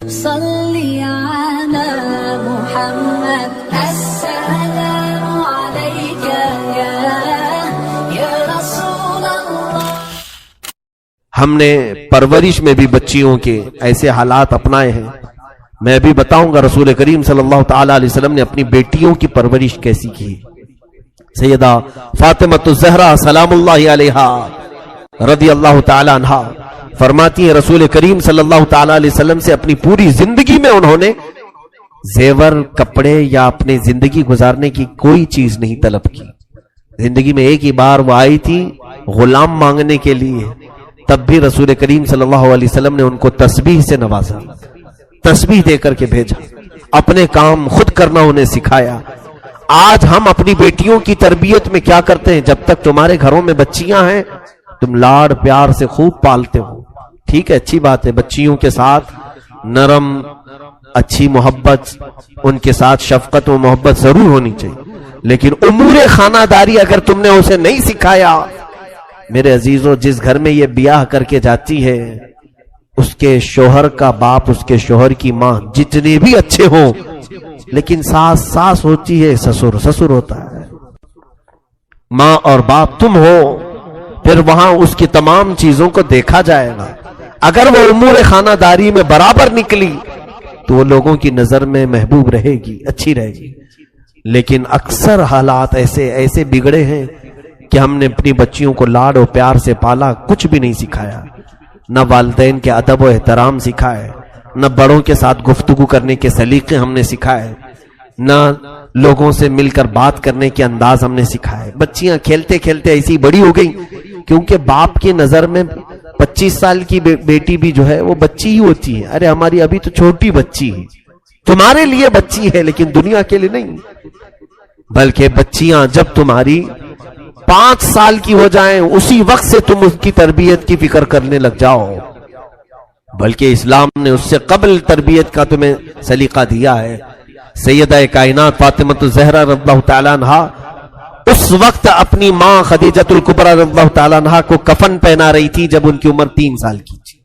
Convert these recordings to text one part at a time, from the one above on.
صلی علی محمد السلام علیک یا رسول اللہ۔ ہم نے پرورش میں بھی بچیوں کے ایسے حالات اپنائے ہیں۔ میں بھی بتاؤں گا رسول کریم صلی اللہ تعالی علیہ وسلم نے اپنی بیٹیوں کی پرورش کیسی کی۔ سیدہ فاطمہ الزہرا سلام اللہ علیہا رضی اللہ تعالی عنہا فرماتی ہیں رسول کریم صلی اللہ تعالی علیہ وسلم سے اپنی پوری زندگی میں انہوں نے زیور، کپڑے یا اپنی زندگی گزارنے کی کوئی چیز نہیں طلب کی۔ زندگی میں ایک ہی بار وہ آئی تھی غلام مانگنے کے لیے، تب بھی رسول کریم صلی اللہ علیہ وسلم نے ان کو تسبیح سے نوازا، تسبیح دے کر کے بھیجا، اپنے کام خود کرنا انہیں سکھایا۔ آج ہم اپنی بیٹیوں کی تربیت میں کیا کرتے ہیں؟ جب تک تمہارے گھروں میں بچیاں ہیں تم لاڑ پیار سے خوب پالتے ہو، ٹھیک ہے، اچھی بات ہے، بچیوں کے ساتھ نرم اچھی محبت، ان کے ساتھ شفقت و محبت ضرور ہونی چاہیے، لیکن امور خانہ داری اگر تم نے اسے نہیں سکھایا، میرے عزیزوں، جس گھر میں یہ بیاہ کر کے جاتی ہے اس کے شوہر کا باپ، اس کے شوہر کی ماں جتنے بھی اچھے ہوں، لیکن ساس ساس ہوتی ہے، سسر سسر ہوتا ہے، ماں اور باپ تم ہو، پھر وہاں اس کی تمام چیزوں کو دیکھا جائے گا۔ اگر وہ امور خانہ داری میں برابر نکلی تو وہ لوگوں کی نظر میں محبوب رہے گی، اچھی رہے گی، لیکن اکثر حالات ایسے بگڑے ہیں کہ ہم نے اپنی بچیوں کو لاڈ و پیار سے پالا، کچھ بھی نہیں سکھایا، نہ والدین کے ادب و احترام سکھائے، نہ بڑوں کے ساتھ گفتگو کرنے کے سلیقے ہم نے سکھائے، نہ لوگوں سے مل کر بات کرنے کے انداز ہم نے سکھائے۔ بچیاں کھیلتے کھیلتے ایسی بڑی ہو گئی، کیونکہ باپ کی نظر میں 25 سال کی بیٹی بھی جو ہے وہ بچی ہی ہوتی ہے۔ ارے ہماری ابھی تو چھوٹی بچی ہے، تمہارے لیے بچی ہے لیکن دنیا کے لیے نہیں، بلکہ بچیاں جب تمہاری 5 سال کی ہو جائیں اسی وقت سے تم اس کی تربیت کی فکر کرنے لگ جاؤ، بلکہ اسلام نے اس سے قبل تربیت کا تمہیں سلیقہ دیا ہے۔ سیدہ کائنات فاطمہ الزہرا رضی اللہ تعالیٰ عنہا اس وقت اپنی ماں خدیجۃ الکبریٰ رضی اللہ تعالیٰ عنہا کو کفن پہنا رہی تھی جب ان کی عمر 3 سال کی تھی،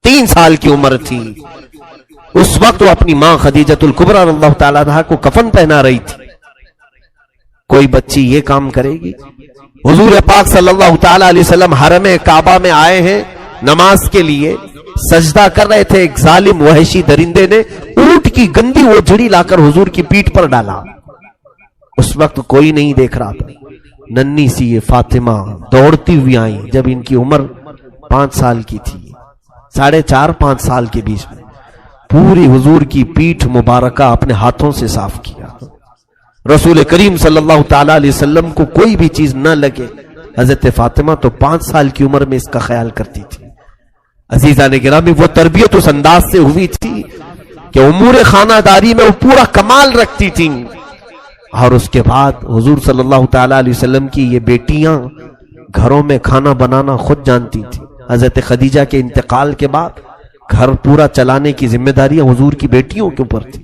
3 سال کی عمر تھی، اس وقت وہ اپنی ماں خدیجۃ الکبریٰ رضی اللہ تعالیٰ عنہا کو کفن پہنا رہی تھی۔ کوئی بچی یہ کام کرے گی؟ حضور پاک صلی اللہ تعالیٰ علیہ وسلم حرم کعبہ میں آئے ہیں نماز کے لیے، سجدہ کر رہے تھے، ایک ظالم وحشی درندے نے اونٹ کی گندی وہ جڑی لا کر حضور کی پیٹھ پر ڈالا۔ اس وقت کوئی نہیں دیکھ رہا تھا، ننھی سی یہ فاطمہ دوڑتی ہوئی آئی جب ان کی عمر 5 سال کی تھی، 4.5-5 سال کے بیچ میں، پوری حضور کی پیٹھ مبارکہ اپنے ہاتھوں سے صاف کیا۔ رسول کریم صلی اللہ تعالی علیہ وسلم کو کوئی بھی چیز نہ لگے، حضرت فاطمہ تو 5 سال کی عمر میں اس کا خیال کرتی تھی۔ عزیزان گرامی، وہ تربیت اس انداز سے ہوئی تھی کہ امور خانہ داری میں وہ پورا کمال رکھتی تھی، اور اس کے بعد حضور صلی اللہ تعالی علیہ وسلم کی یہ بیٹیاں گھروں میں کھانا بنانا خود جانتی تھی۔ حضرت خدیجہ کے انتقال کے بعد گھر پورا چلانے کی ذمہ داریاں حضور کی بیٹیوں کے اوپر تھی۔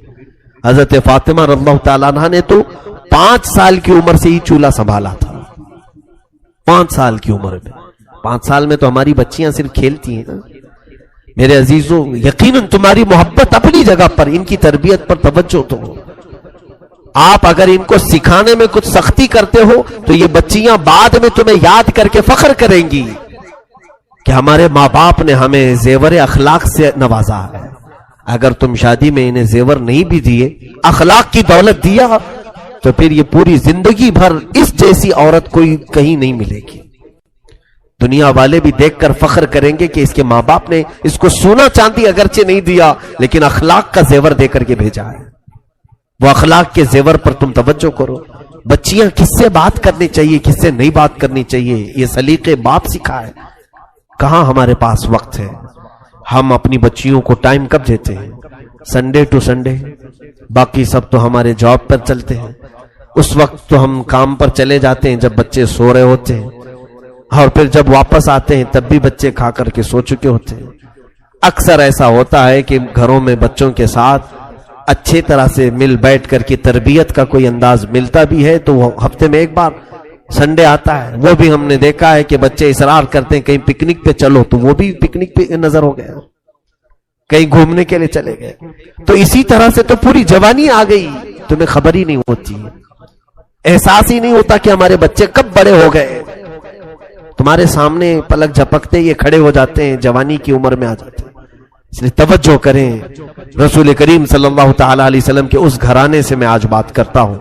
حضرت فاطمہ رضی اللہ تعالیٰ عنہ نے تو 5 سال کی عمر سے ہی چولہا سنبھالا تھا، 5 سال کی عمر میں۔ 5 سال میں تو ہماری بچیاں صرف کھیلتی ہیں نا۔ میرے عزیزوں، یقیناً تمہاری محبت اپنی جگہ پر، ان کی تربیت پر توجہ تو ہو۔ آپ اگر ان کو سکھانے میں کچھ سختی کرتے ہو تو یہ بچیاں بعد میں تمہیں یاد کر کے فخر کریں گی کہ ہمارے ماں باپ نے ہمیں زیور اخلاق سے نوازا ہے۔ اگر تم شادی میں انہیں زیور نہیں بھی دیے، اخلاق کی دولت دیا، تو پھر یہ پوری زندگی بھر اس جیسی عورت کوئی کہیں نہیں ملے گی۔ دنیا والے بھی دیکھ کر فخر کریں گے کہ اس کے ماں باپ نے اس کو سونا چاندی اگرچہ نہیں دیا لیکن اخلاق کا زیور دے کر کے بھیجا ہے۔ وہ اخلاق کے زیور پر تم توجہ کرو۔ بچیاں کس سے بات کرنی چاہیے، کس سے نہیں بات کرنی چاہیے، یہ سلیقے باپ سکھائے۔ کہاں ہمارے پاس وقت ہے؟ ہم اپنی بچیوں کو ٹائم کب دیتے ہیں؟ سنڈے ٹو سنڈے، باقی سب تو ہمارے جاب پر چلتے ہیں۔ اس وقت تو ہم کام پر چلے جاتے ہیں جب بچے سو رہے ہوتے ہیں، اور پھر جب واپس آتے ہیں تب بھی بچے کھا کر کے سو چکے ہوتے ہیں۔ اکثر ایسا ہوتا ہے کہ گھروں میں بچوں کے ساتھ اچھی طرح سے مل بیٹھ کر کی تربیت کا کوئی انداز ملتا بھی ہے تو وہ ہفتے میں ایک بار سنڈے آتا ہے، وہ بھی ہم نے دیکھا ہے کہ بچے اصرار کرتے ہیں کہیں پکنک پہ چلو، تو وہ بھی پکنک پہ نظر ہو گیا۔ کہیں گھومنے کے لیے چلے گئے. تو اسی طرح سے تو پوری جوانی آ گئی, تمہیں خبر ہی نہیں ہوتی, احساس ہی نہیں ہوتا کہ ہمارے بچے کب بڑے ہو گئے. تمہارے سامنے پلک جھپکتے یہ کھڑے ہو جاتے ہیں, جوانی کی عمر میں آ جاتے ہیں. اس لیے توجہ کریں. رسول کریم صلی اللہ تعالی علیہ وسلم کے اس گھرانے سے میں آج بات کرتا ہوں.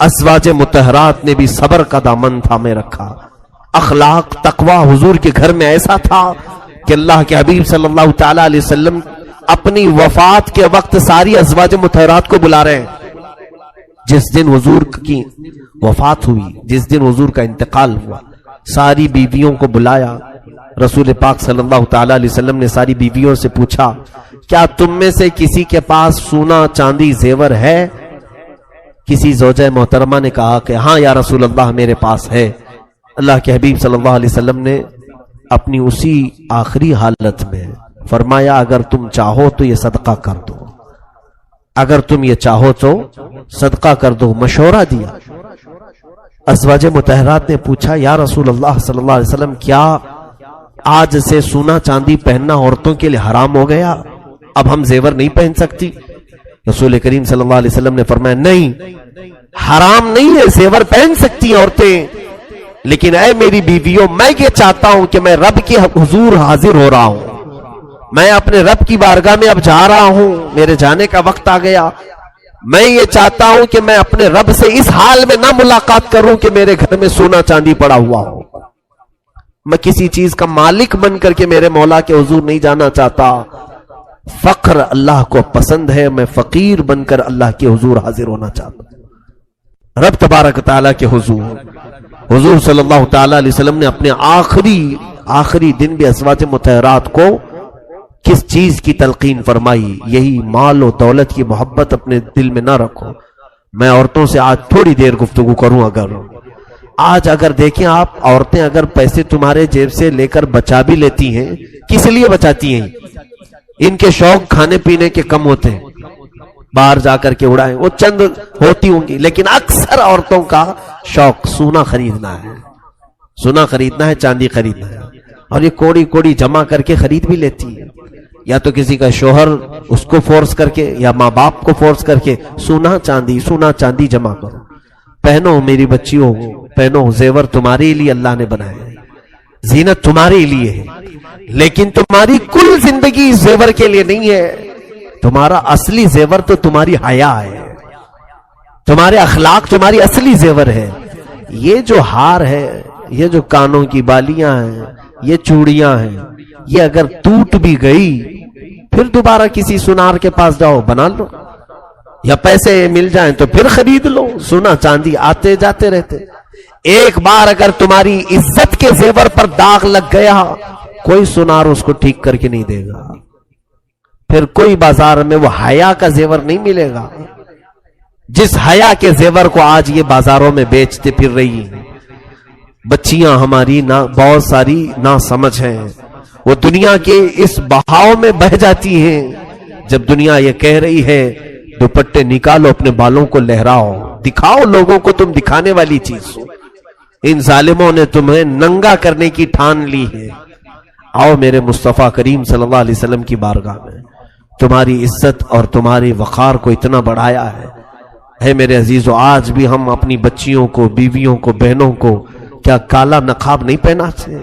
ازواج مطہرات نے بھی صبر کا دامن تھامے رکھا. اخلاق تقوی حضور کے گھر میں ایسا تھا کہ اللہ کے حبیب صلی اللہ تعالی علیہ وسلم اپنی وفات کے وقت ساری ازواج مطہرات کو بلا رہے ہیں. جس دن حضور کی وفات ہوئی, جس دن حضور کا انتقال ہوا, ساری بیویوں کو بلایا. رسول پاک صلی اللہ تعالی علیہ وسلم نے ساری بیویوں سے پوچھا, کیا تم میں سے کسی کے پاس سونا چاندی زیور ہے؟ کسی زوجہ محترمہ نے کہا کہ ہاں یا رسول اللہ میرے پاس ہے. اللہ کے حبیب صلی اللہ علیہ وسلم نے اپنی اسی آخری حالت میں فرمایا, اگر تم چاہو تو یہ صدقہ کر دو, اگر تم یہ چاہو تو صدقہ کر دو. مشورہ دیا. ازواج مطہرات نے پوچھا, یا رسول اللہ صلی اللہ علیہ وسلم کیا آج سے سونا چاندی پہننا عورتوں کے لیے حرام ہو گیا؟ اب ہم زیور نہیں پہن سکتی؟ رسول کریم صلی اللہ علیہ وسلم نے فرمایا, نہیں, حرام نہیں ہے, زیور پہن سکتی ہیں عورتیں, لیکن اے میری بیویوں, میں یہ چاہتا ہوں کہ میں رب کے حضور حاضر ہو رہا ہوں, میں اپنے رب کی بارگاہ میں اب جا رہا ہوں, میرے جانے کا وقت آ گیا. میں یہ چاہتا ہوں کہ میں اپنے رب سے اس حال میں نہ ملاقات کروں کہ میرے گھر میں سونا چاندی پڑا ہوا ہو. میں کسی چیز کا مالک بن کر کے میرے مولا کے حضور نہیں جانا چاہتا. فقر اللہ کو پسند ہے, میں فقیر بن کر اللہ کے حضور حاضر ہونا چاہتا ہوں. رب تبارک تعالیٰ کے حضور صلی اللہ تعالی علیہ وسلم نے اپنے آخری دن بھی ازواج مطہرات کو کس چیز کی تلقین فرمائی؟ یہی مال و دولت کی محبت اپنے دل میں نہ رکھو. میں عورتوں سے آج تھوڑی دیر گفتگو کروں. اگر دیکھیں آپ, عورتیں اگر پیسے تمہارے جیب سے لے کر بچا بھی لیتی ہیں, کس لیے بچاتی ہیں؟ ان کے شوق کھانے پینے کے کم ہوتے ہیں, باہر جا کر کے اڑائیں, وہ چند ہوتی ہوں گی, لیکن اکثر عورتوں کا شوق سونا خریدنا ہے, چاندی خریدنا ہے, اور یہ کوڑی جمع کر کے خرید بھی لیتی ہے. یا تو کسی کا شوہر اس کو فورس کر کے, یا ماں باپ کو فورس کر کے, سونا چاندی جمع کرو, پہنو میری بچیوں, پہنو, زیور تمہارے لیے اللہ نے بنایا ہے, زینت تمہارے لیے ہے, لیکن تمہاری کل زندگی زیور کے لیے نہیں ہے. تمہارا اصلی زیور تو تمہاری حیا ہے, تمہارے اخلاق تمہاری اصلی زیور ہے. یہ جو ہار ہے, یہ جو کانوں کی بالیاں ہیں, یہ چوڑیاں ہیں, یہ اگر ٹوٹ بھی گئی پھر دوبارہ کسی سنار کے پاس جاؤ, بنا لو, یا پیسے مل جائیں تو پھر خرید لو. سونا چاندی آتے جاتے رہتے. ایک بار اگر تمہاری عزت کے زیور پر داغ لگ گیا, کوئی سنار اس کو ٹھیک کر کے نہیں دے گا, پھر کوئی بازار میں وہ حیا کا زیور نہیں ملے گا, جس حیا کے زیور کو آج یہ بازاروں میں بیچتے پھر رہی ہیں. بچیاں ہماری بہت ساری نا سمجھ ہیں, وہ دنیا کے اس بہاؤ میں بہ جاتی ہیں. جب دنیا یہ کہہ رہی ہے دوپٹے نکالو, اپنے بالوں کو لہراؤ, دکھاؤ لوگوں کو تم دکھانے والی چیز ہو, ان ظالموں نے تمہیں ننگا کرنے کی ٹھان لی ہے. آؤ میرے مصطفیٰ کریم صلی اللہ علیہ وسلم کی بارگاہ میں, تمہاری عزت اور تمہاری وقار کو اتنا بڑھایا ہے. اے میرے عزیزو, آج بھی ہم اپنی بچیوں کو, بیویوں کو, بہنوں کو کیا کالا نقاب نہیں پہناتے؟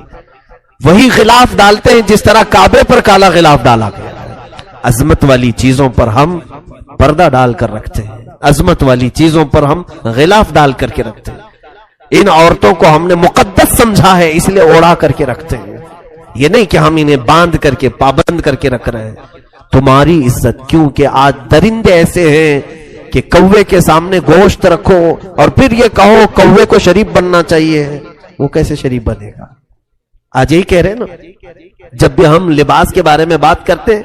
وہی غلاف ڈالتے ہیں جس طرح کعبے پر کالا غلاف ڈالا گیا. عظمت والی چیزوں پر ہم پردہ ڈال کر رکھتے ہیں, عظمت والی چیزوں پر ہم غلاف ڈال کر کے رکھتے ہیں. ان عورتوں کو ہم نے مقدس سمجھا ہے, اس لیے اوڑھا کر کے رکھتے ہیں. یہ نہیں کہ ہم انہیں باندھ کر کے پابند کر کے رکھ رہے ہیں. تمہاری عزت, کیونکہ آج درندے ایسے ہیں کہ کوے کے سامنے گوشت رکھو اور پھر یہ کہو کوے کو شریف بننا چاہیے, وہ کیسے شریف بنے گا؟ آج یہی کہہ رہے ہیں نا. جب بھی ہم لباس کے بارے میں بات کرتے ہیں,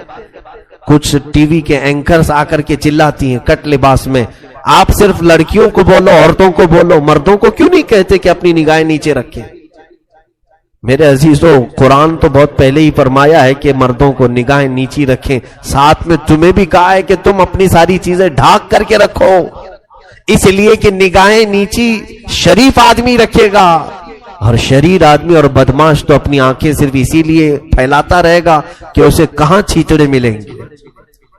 کچھ ٹی وی کے اینکرز آ کر کے چلاتی ہیں کٹ لباس میں, آپ صرف لڑکیوں کو بولو, عورتوں کو بولو, مردوں کو کیوں نہیں کہتے کہ اپنی نگاہیں نیچے رکھیں؟ میرے عزیزو, قرآن تو بہت پہلے ہی فرمایا ہے کہ مردوں کو نگاہیں نیچی رکھیں, ساتھ میں تمہیں بھی کہا ہے کہ تم اپنی ساری چیزیں ڈھانک کر کے رکھو, اس لیے کہ نگاہیں نیچی شریف آدمی رکھے گا, اور شریر آدمی اور بدماش تو اپنی آنکھیں صرف اسی لیے پھیلاتا رہے گا کہ اسے کہاں چھیچڑے ملیں گے.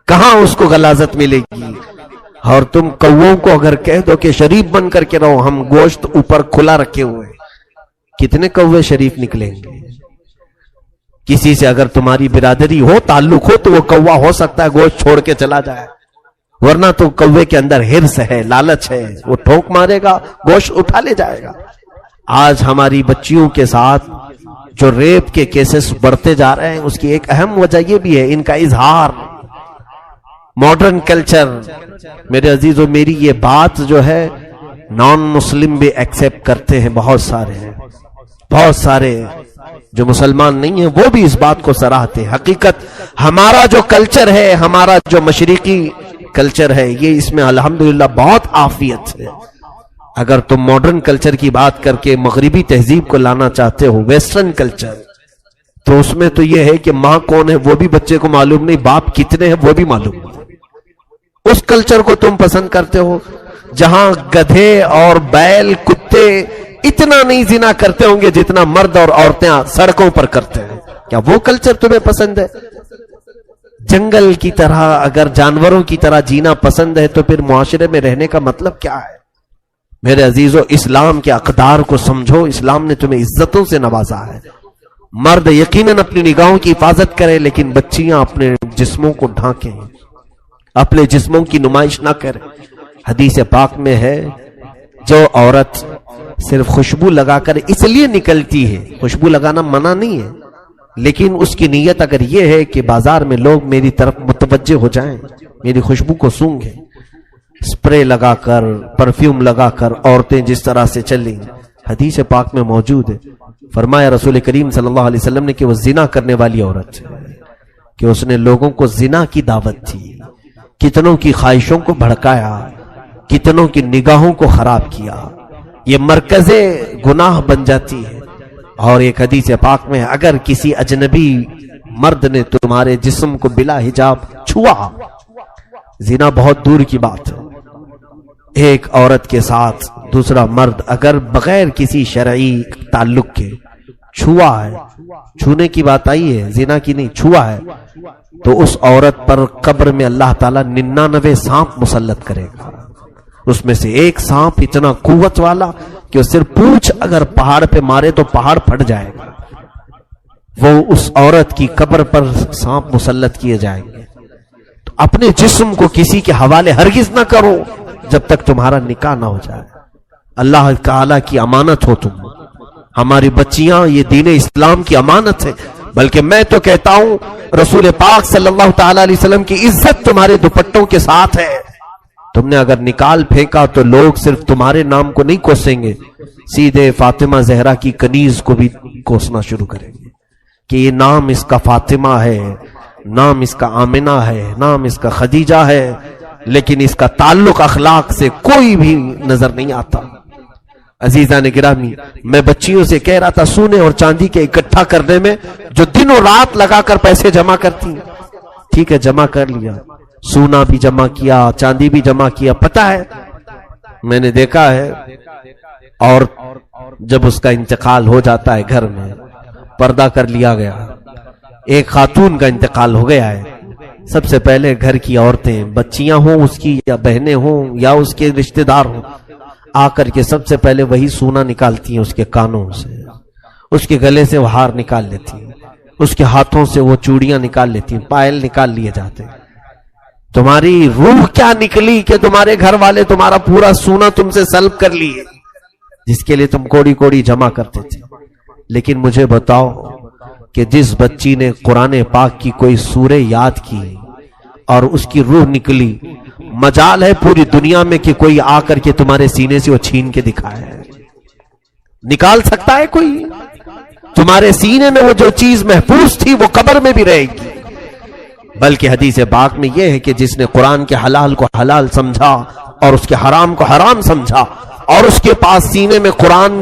کہاں اس کو غلاظت ملے گی؟ اور تم کووں کو اگر کہہ دو کہ شریف بن کر کے رہو، ہم گوشت اوپر کھلا رکھے ہوئے، کتنے کوے شریف نکلیں گے؟ کسی سے اگر تمہاری برادری ہو، تعلق ہو، تو وہ کوا ہو سکتا ہے گوشت چھوڑ کے چلا جائے، ورنہ تو کوے کے اندر ہرس ہے، لالچ ہے، وہ ٹھوک مارے گا، گوشت اٹھا لے جائے گا۔ آج ہماری بچیوں کے ساتھ جو ریپ کے کیسز بڑھتے جا رہے ہیں، اس کی ایک اہم وجہ یہ بھی ہے ان کا اظہار، ماڈرن کلچر۔ میرے عزیزو، میری یہ بات جو ہے نان مسلم بھی ایکسپٹ کرتے ہیں، بہت سارے ہیں، بہت سارے جو مسلمان نہیں ہیں وہ بھی اس بات کو سراہتے ہیں۔ حقیقت ہمارا جو کلچر ہے، ہمارا جو مشرقی کلچر ہے، یہ اس میں الحمدللہ بہت عافیت ہے۔ اگر تم ماڈرن کلچر کی بات کر کے مغربی تہذیب کو لانا چاہتے ہو، ویسٹرن کلچر، تو اس میں تو یہ ہے کہ ماں کون ہے وہ بھی بچے کو معلوم نہیں، باپ کتنے ہیں وہ بھی معلوم نہیں۔ اس کلچر کو تم پسند کرتے ہو جہاں گدھے اور بیل، کتے اتنا نہیں زنا کرتے ہوں گے جتنا مرد اور عورتیں سڑکوں پر کرتے ہیں۔ کیا وہ کلچر تمہیں پسند ہے؟ جنگل کی طرح اگر جانوروں کی طرح جینا پسند ہے تو پھر معاشرے میں رہنے کا مطلب کیا ہے؟ میرے عزیزو، اسلام کے اقدار کو سمجھو۔ اسلام نے تمہیں عزتوں سے نوازا ہے۔ مرد یقیناً اپنی نگاہوں کی حفاظت کرے، لیکن بچیاں اپنے جسموں کو ڈھانکیں، اپنے جسموں کی نمائش نہ کریں۔ حدیث پاک میں ہے جو عورت صرف خوشبو لگا کر اس لیے نکلتی ہے، خوشبو لگانا منع نہیں ہے، لیکن اس کی نیت اگر یہ ہے کہ بازار میں لوگ میری طرف متوجہ ہو جائیں، میری خوشبو کو سونگیں، سپرے لگا کر، پرفیوم لگا کر عورتیں جس طرح سے چلیں، حدیث پاک میں موجود ہے۔ فرمایا رسول کریم صلی اللہ علیہ وسلم نے کہ وہ زنا کرنے والی عورت ہے، کہ اس نے لوگوں کو زنا کی دعوت دی، کتنوں کی خواہشوں کو بھڑکایا، کتنوں کی نگاہوں کو خراب کیا، یہ مرکز گناہ بن جاتی ہے۔ اور ایک حدیث پاک میں اگر کسی اجنبی مرد نے تمہارے جسم کو بلا حجاب چھوا، زنا بہت دور کی بات ہے، ایک عورت کے ساتھ دوسرا مرد اگر بغیر کسی شرعی تعلق کے چھوا ہے، چھونے کی بات آئی ہے، زنا کی نہیں، چھوا ہے، تو اس عورت پر قبر میں اللہ تعالیٰ 99 سانپ مسلط کرے گا۔ اس میں سے ایک سانپ اتنا قوت والا کہ صرف پونچھ اگر پہاڑ پہ مارے تو پہاڑ پھٹ جائے گا، وہ اس عورت کی قبر پر سانپ مسلط کیے جائیں گے۔ تو اپنے جسم کو کسی کے حوالے ہرگز نہ کرو جب تک تمہارا نکاح نہ ہو جائے۔ اللہ تعالیٰ کی امانت ہو تم، ہماری بچیاں یہ دین اسلام کی امانت ہے۔ بلکہ میں تو کہتا ہوں رسول پاک صلی اللہ تعالی علیہ وسلم کی عزت تمہارے دوپٹوں کے ساتھ ہے۔ تم نے اگر نکال پھینکا تو لوگ صرف تمہارے نام کو نہیں کوسیں گے، سیدھے فاطمہ زہرا کی کنیز کو بھی کوسنا شروع کریں گے کہ یہ نام اس کا فاطمہ ہے، نام اس کا آمنہ ہے، نام اس کا خدیجہ ہے، لیکن اس کا تعلق اخلاق سے کوئی بھی نظر نہیں آتا۔ عزیزان گرامی، میں بچیوں سے کہہ رہا تھا سونے اور چاندی کے اکٹھا کرنے میں جو دن اور رات لگا کر پیسے جمع کرتی ہیں، ٹھیک ہے جمع کر لیا، سونا بھی جمع کیا، چاندی بھی جمع کیا، پتہ ہے میں نے دیکھا ہے، اور جب اس کا انتقال ہو جاتا ہے گھر میں پردہ کر لیا گیا، ایک خاتون کا انتقال ہو گیا ہے، سب سے پہلے گھر کی عورتیں، بچیاں ہوں اس کی یا بہنیں ہوں یا اس کے رشتہ دار ہوں، آ کر کے سب سے پہلے وہی سونا نکالتی ہیں اس کے کانوں سے، اس کے گلے سے وہ ہار نکال لیتی ہیں، اس کے ہاتھوں سے وہ چوڑیاں نکال لیتی ہیں، پائل نکال لیے جاتے ہیں۔ تمہاری روح کیا نکلی کہ تمہارے گھر والے تمہارا پورا سونا تم سے سلب کر لیے، جس کے لیے تم کوڑی کوڑی جمع کرتے تھے۔ لیکن مجھے بتاؤ کہ جس بچی نے قرآن پاک کی کوئی سورہ یاد کی اور اس کی روح نکلی، مجال ہے پوری دنیا میں کہ کوئی آ کر کے تمہارے سینے سے وہ چھین کے دکھائے، نکال سکتا ہے کوئی؟ تمہارے سینے میں وہ جو چیز محفوظ تھی وہ قبر میں بھی رہے گی۔ بلکہ حدیث پاک میں یہ ہے کہ جس نے قرآن کے حلال کو حلال سمجھا اور اس کے حرام کو حرام سمجھا اور اس کے پاس سینے میں قرآن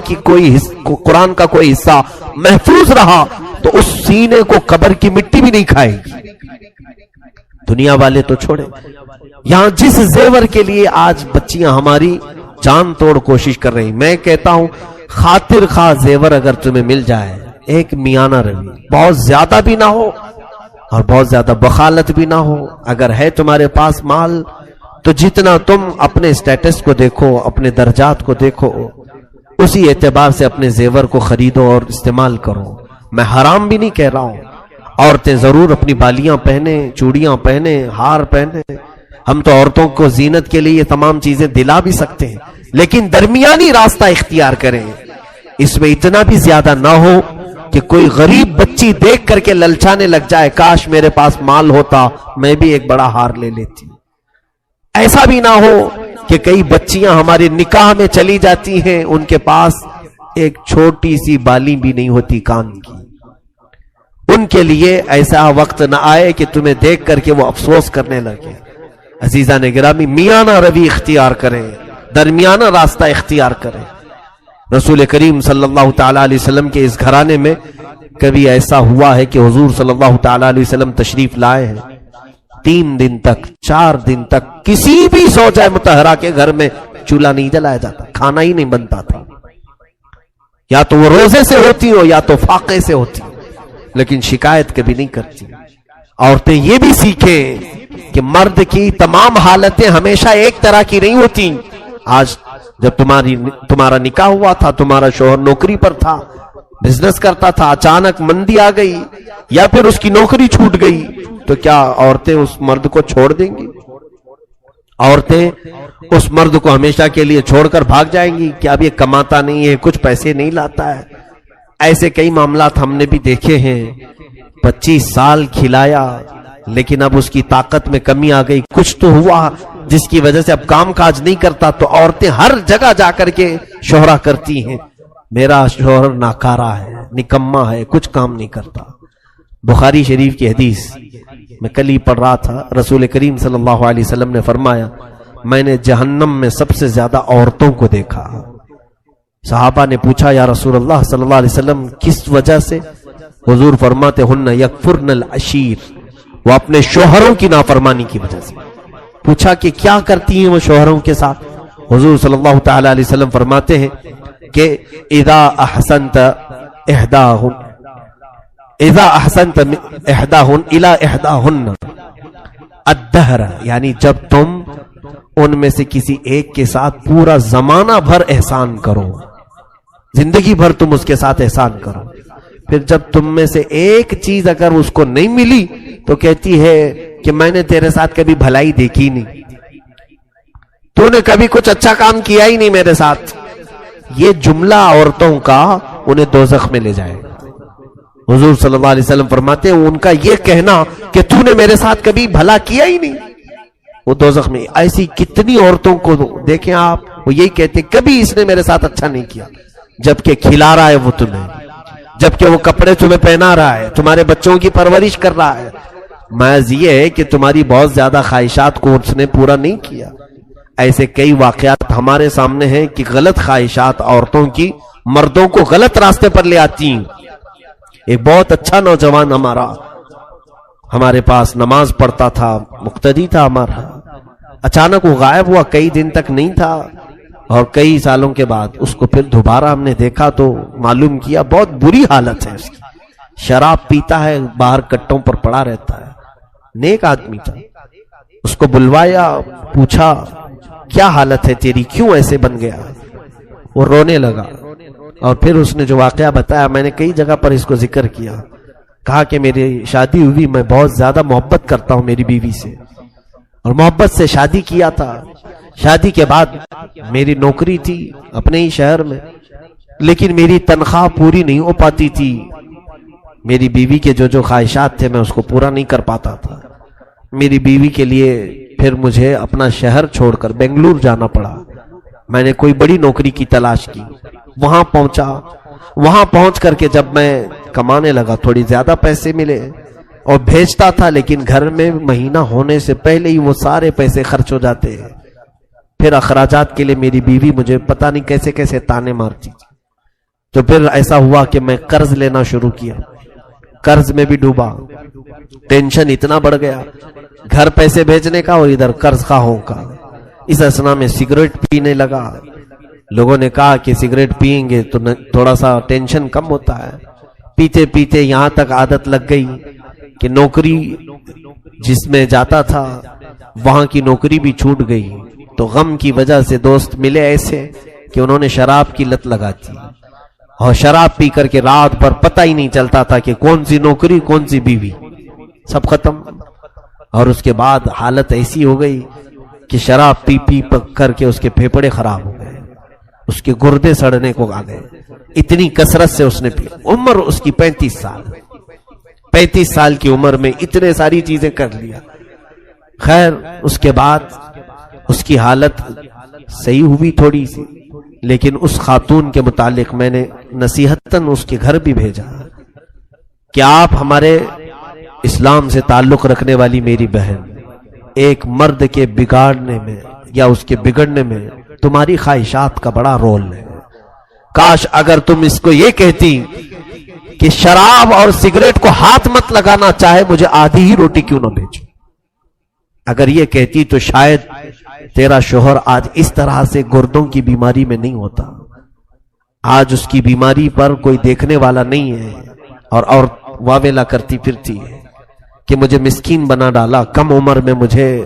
کا کوئی حصہ محفوظ رہا تو اس سینے کو قبر کی مٹی بھی نہیں کھائے گی۔ دنیا والے تو چھوڑے، یہاں جس زیور کے لیے آج بچیاں ہماری جان توڑ کوشش کر رہی، میں کہتا ہوں خاطر خواہ زیور اگر تمہیں مل جائے، ایک میانہ روی، بہت زیادہ بھی نہ ہو اور بہت زیادہ بخالت بھی نہ ہو. اگر ہے تمہارے پاس مال تو جتنا تم اپنے سٹیٹس کو دیکھو، اپنے درجات کو دیکھو، اسی اعتبار سے اپنے زیور کو خریدو اور استعمال کرو. میں حرام بھی نہیں کہہ رہا ہوں. عورتیں ضرور اپنی بالیاں پہنے، چوڑیاں پہنے، ہار پہنے. ہم تو عورتوں کو زینت کے لیے یہ تمام چیزیں دلا بھی سکتے ہیں، لیکن درمیانی راستہ اختیار کریں. اس میں اتنا بھی زیادہ نہ ہو کہ کوئی غریب بچی دیکھ کر کے للچانے لگ جائے، کاش میرے پاس مال ہوتا میں بھی ایک بڑا ہار لے لیتی. ایسا بھی نہ ہو کہ کئی بچیاں ہمارے نکاح میں چلی جاتی ہیں، ان کے پاس ایک چھوٹی سی بالی بھی نہیں ہوتی کان کی. ان کے لیے ایسا وقت نہ آئے کہ تمہیں دیکھ کر کے وہ افسوس کرنے لگے. عزیزان گرامی، میانہ روی اختیار کریں، درمیانہ راستہ اختیار کریں. رسول کریم صلی اللہ تعالی علیہ وسلم کے اس گھرانے میں کبھی ایسا ہوا ہے کہ حضور صلی اللہ تعالی علیہ وسلم تشریف لائے ہیں، 3 دن تک 4 دن تک کسی بھی زوجہ مطہرہ کے گھر میں چولہا نہیں جلایا جاتا، کھانا ہی نہیں بنتا تھا. یا تو وہ روزے سے ہوتی ہو یا تو فاقے سے ہوتی، لیکن شکایت کبھی نہیں کرتی. عورتیں یہ بھی سیکھیں کہ مرد کی تمام حالتیں ہمیشہ ایک طرح کی نہیں ہوتی. آج جب تمہارا نکاح ہوا تھا، تمہارا شوہر نوکری پر تھا، بزنس کرتا تھا، اچانک مندی آ گئی یا پھر اس کی نوکری چھوٹ گئی، تو کیا عورتیں اس مرد کو چھوڑ دیں گی؟ عورتیں اس مرد کو ہمیشہ کے لیے چھوڑ کر بھاگ جائیں گی کہ اب یہ کماتا نہیں ہے، کچھ پیسے نہیں لاتا ہے؟ ایسے کئی معاملات ہم نے بھی دیکھے ہیں. 25 سال کھلایا لیکن اب اس کی طاقت میں کمی آ گئی، کچھ تو ہوا جس کی وجہ سے اب کام کاج نہیں کرتا، تو عورتیں ہر جگہ جا کر کے شہرا کرتی ہیں، میرا شوہر ناکارہ ہے، نکما ہے، کچھ کام نہیں کرتا. بخاری شریف کی حدیث میں کل ہی پڑھ رہا تھا، رسول کریم صلی اللہ علیہ وسلم نے فرمایا، میں نے جہنم میں سب سے زیادہ عورتوں کو دیکھا. صحابہ نے پوچھا، یا رسول اللہ صلی اللہ علیہ وسلم کس وجہ سے؟ حضور فرماتے، ہن یکفرن العشیر، وہ اپنے شوہروں کی نافرمانی کی وجہ سے. پوچھا کہ کیا کرتی ہیں وہ شوہروں کے ساتھ؟ حضور صلی اللہ تعالی علیہ وسلم فرماتے ہیں کہ اذا احسنت احداہن الی احداہن الدہر، یعنی جب تم ان میں سے کسی ایک کے ساتھ پورا زمانہ بھر احسان کرو، زندگی بھر تم اس کے ساتھ احسان کرو، پھر جب تم میں سے ایک چیز اگر اس کو نہیں ملی تو کہتی ہے کہ میں نے تیرے ساتھ کبھی بھلائی دیکھی نہیں، تو نے کبھی کچھ اچھا کام کیا ہی نہیں میرے ساتھ. یہ جملہ عورتوں کا انہیں دوزخ میں لے جائے. حضور صلی اللہ علیہ وسلم فرماتے ہیں ان کا یہ کہنا کہ تو نے میرے ساتھ کبھی بھلا کیا ہی نہیں، وہ دوزخ میں. ایسی کتنی عورتوں کو دیکھیں آپ، وہ یہی کہتے کبھی اس نے میرے ساتھ اچھا نہیں کیا، جبکہ کھلا رہا ہے وہ تمہیں، جبکہ وہ کپڑے تمہیں پہنا رہا ہے، تمہارے بچوں کی پرورش کر رہا ہے. محض یہ ہے کہ تمہاری بہت زیادہ خواہشات کو اس نے پورا نہیں کیا. ایسے کئی واقعات ہمارے سامنے ہیں کہ غلط خواہشات عورتوں کی مردوں کو غلط راستے پر لے آتی ہیں. ایک بہت اچھا نوجوان ہمارے پاس نماز پڑھتا تھا، مقتدی تھا ہمارا، اچانک وہ غائب ہوا، کئی دن تک نہیں تھا، اور کئی سالوں کے بعد اس کو پھر دوبارہ ہم نے دیکھا تو معلوم کیا بہت بری حالت ہے اس کی. شراب پیتا ہے، باہر کٹوں پر پڑا رہتا ہے. نیک آدمی تھا، اس کو بلوایا، پوچھا کیا حالت ہے تیری، کیوں ایسے بن گیا؟ وہ رونے لگا، اور پھر اس نے جو واقعہ بتایا میں نے کئی جگہ پر اس کو ذکر کیا. کہا کہ میری شادی ہوئی، میں بہت زیادہ محبت کرتا ہوں میری بیوی سے، اور محبت سے شادی کیا تھا. شادی کے بعد میری نوکری تھی اپنے ہی شہر میں، لیکن میری تنخواہ پوری نہیں ہو پاتی تھی. میری بیوی کے جو خواہشات تھے میں اس کو پورا نہیں کر پاتا تھا. میری بیوی کے لیے پھر مجھے اپنا شہر چھوڑ کر بنگلور جانا پڑا. میں نے کوئی بڑی نوکری کی تلاش کی، وہاں پہنچا. وہاں پہنچ کر کے جب میں کمانے لگا، تھوڑی زیادہ پیسے ملے اور بھیجتا تھا، لیکن گھر میں مہینہ ہونے سے پہلے ہی وہ سارے پیسے خرچ ہو جاتے ہیں. پھر اخراجات کے لیے میری بیوی مجھے پتہ نہیں کیسے کیسے تانے مارتی. تو پھر ایسا ہوا کہ میں قرض لینا شروع کیا، قرض میں بھی ڈوبا. ٹینشن اتنا بڑھ گیا، گھر پیسے بھیجنے کا اور ادھر قرض خواہوں کا. اس اسنا میں سگریٹ پینے لگا. لوگوں نے کہا کہ سگریٹ پیئیں گے تو تھوڑا سا ٹینشن کم ہوتا ہے. پیتے پیتے یہاں تک عادت لگ گئی کہ نوکری جس میں جاتا تھا وہاں کی نوکری بھی چھوٹ گئی، تو غم کی وجہ سے دوست ملے ایسے کہ انہوں نے شراب کی لت لگا دی، اور شراب پی کر کے رات بھر پتہ ہی نہیں چلتا تھا کہ کون سی نوکری کون سی بیوی، سب ختم۔ اور اس کے بعد حالت ایسی ہو گئی کہ شراب پی پی کر کے اس کے پھیپھڑے خراب ہو گئے، اس کے گردے سڑنے کو آ گئے، اتنی کثرت سے اس نے پی۔ عمر اس کی 35 سال کی عمر میں اتنے ساری چیزیں کر لیا۔ خیر اس کے بعد اس کی حالت صحیح ہوئی تھوڑی سی، لیکن اس خاتون کے متعلق میں نے نصیحتاً اس کے گھر بھی بھیجا کہ آپ ہمارے اسلام سے تعلق رکھنے والی میری بہن، ایک مرد کے بگاڑنے میں یا اس کے بگڑنے میں تمہاری خواہشات کا بڑا رول ہے۔ کاش اگر تم اس کو یہ کہتی کہ شراب اور سگریٹ کو ہاتھ مت لگانا، چاہے مجھے آدھی ہی روٹی کیوں نہ بھیجو، اگر یہ کہتی تو شاید تیرا شوہر آج اس طرح سے گردوں کی بیماری میں نہیں ہوتا۔ آج اس کی بیماری پر کوئی دیکھنے والا نہیں ہے، اور واویلا کرتی پھرتی ہے کہ مجھے مسکین بنا ڈالا، کم عمر میں مجھے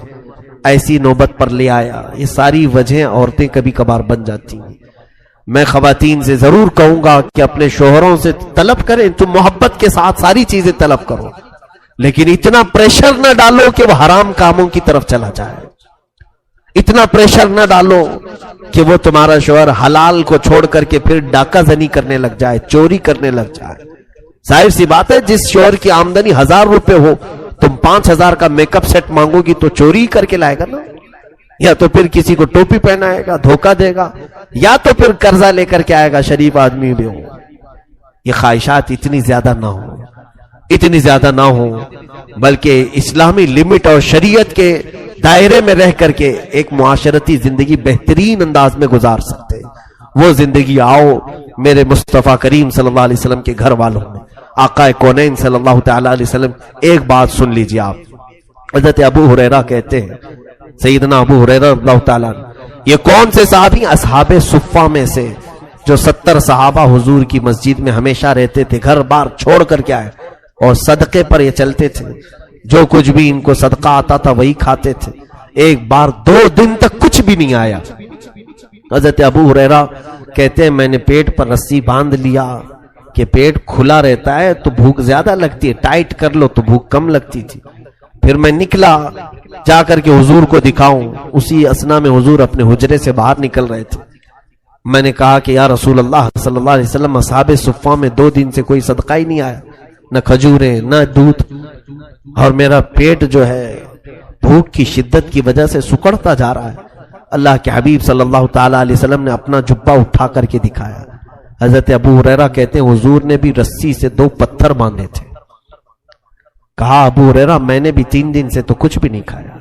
ایسی نوبت پر لے آیا۔ یہ ساری وجہیں عورتیں کبھی کبھار بن جاتی ہیں۔ میں خواتین سے ضرور کہوں گا کہ اپنے شوہروں سے طلب کریں، تم محبت کے ساتھ ساری چیزیں طلب کرو، لیکن اتنا پریشر نہ ڈالو کہ وہ حرام کاموں کی طرف چلا جائے، اتنا پریشر نہ ڈالو کہ وہ تمہارا شوہر حلال کو چھوڑ کر کے پھر ڈاکہ زنی کرنے لگ جائے، چوری کرنے لگ جائے۔ ظاہر سی بات ہے، جس شوہر کی آمدنی 1000 روپے ہو، تم 5000 کا میک اپ سیٹ مانگو گی تو چوری کر کے لائے گا نا، یا تو پھر کسی کو ٹوپی پہنائے گا، دھوکہ دے گا، یا تو پھر قرضہ لے کر کے آئے گا، شریف آدمی بھی ہو۔ یہ خواہشات اتنی زیادہ نہ ہو، بلکہ اسلامی لمٹ اور شریعت کے دائرے میں رہ کر کے ایک معاشرتی زندگی بہترین انداز میں گزار سکتے ہیں۔ وہ زندگی آؤ میرے مصطفیٰ کریم صلی اللہ علیہ وسلم کے گھر والوں میں، آقا کونین صلی اللہ تعالی علیہ وسلم۔ ایک بات سن لیجیے آپ، حضرت ابو ہریرہ کہتے ہیں، سیدنا ابو ہریرہ رضی اللہ تعالیٰ عنہ، یہ کون سے صحابی؟ اصحاب صفہ میں سے، جو 70 صحابہ حضور کی مسجد میں ہمیشہ رہتے تھے، گھر بار چھوڑ کر کے آئے، اور صدقے پر یہ چلتے تھے، جو کچھ بھی ان کو صدقہ آتا تھا وہی کھاتے تھے۔ ایک بار 2 دن تک کچھ بھی نہیں آیا۔ حضرت ابو ہریرہ کہتے ہیں میں نے پیٹ پر رسی باندھ لیا کہ پیٹ کھلا رہتا ہے تو بھوک زیادہ لگتی ہے، ٹائٹ کر لو تو بھوک کم لگتی تھی۔ پھر میں نکلا جا کر کے حضور کو دکھاؤں، اسی اسنا میں حضور اپنے حجرے سے باہر نکل رہے تھے۔ میں نے کہا کہ یا رسول اللہ صلی اللہ علیہ وسلم، اصحاب صفہ میں 2 دن سے کوئی صدقہ ہی نہیں آیا، نہ کھجوریں نہ دودھ، اور میرا پیٹ جو ہے بھوک کی شدت کی وجہ سے سکڑتا جا رہا ہے۔ اللہ کے حبیب صلی اللہ تعالی علیہ وسلم نے اپنا جبہ اٹھا کر کے دکھایا۔ حضرت ابو ہریرہ کہتے ہیں حضور نے بھی رسی سے 2 پتھر باندھے تھے۔ کہا ابو ہریرہ میں نے بھی 3 دن سے تو کچھ بھی نہیں کھایا۔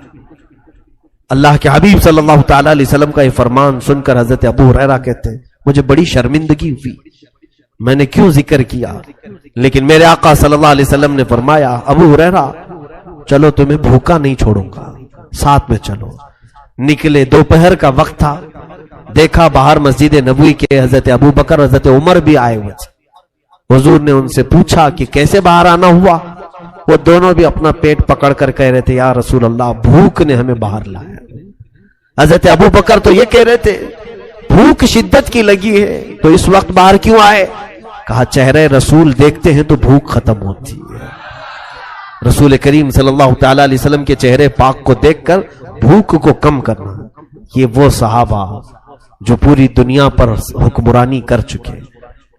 اللہ کے حبیب صلی اللہ تعالی علیہ وسلم کا یہ فرمان سن کر حضرت ابو ہریرہ کہتے ہیں مجھے بڑی شرمندگی ہوئی، میں نے کیوں ذکر کیا، لیکن میرے آقا صلی اللہ علیہ وسلم نے فرمایا ابو ہریرہ چلو تمہیں بھوکا نہیں چھوڑوں گا، ساتھ میں چلو۔ نکلے، دوپہر کا وقت تھا، دیکھا باہر مسجد نبوی کے حضرت ابو بکر حضرت عمر بھی آئے ہوئے تھے۔ حضور نے ان سے پوچھا کہ کیسے باہر آنا ہوا؟ وہ دونوں بھی اپنا پیٹ پکڑ کر کہہ رہے تھے یا رسول اللہ بھوک نے ہمیں باہر لایا۔ حضرت ابو بکر تو یہ کہہ رہے تھے بھوک شدت کی لگی ہے تو اس وقت باہر کیوں آئے؟ کہا چہرے رسول دیکھتے ہیں تو بھوک ختم ہوتی ہے۔ رسول کریم صلی اللہ تعالی علیہ وسلم کے چہرے پاک کو دیکھ کر بھوک کو کم کرنا، یہ وہ صحابہ جو پوری دنیا پر حکمرانی کر چکے،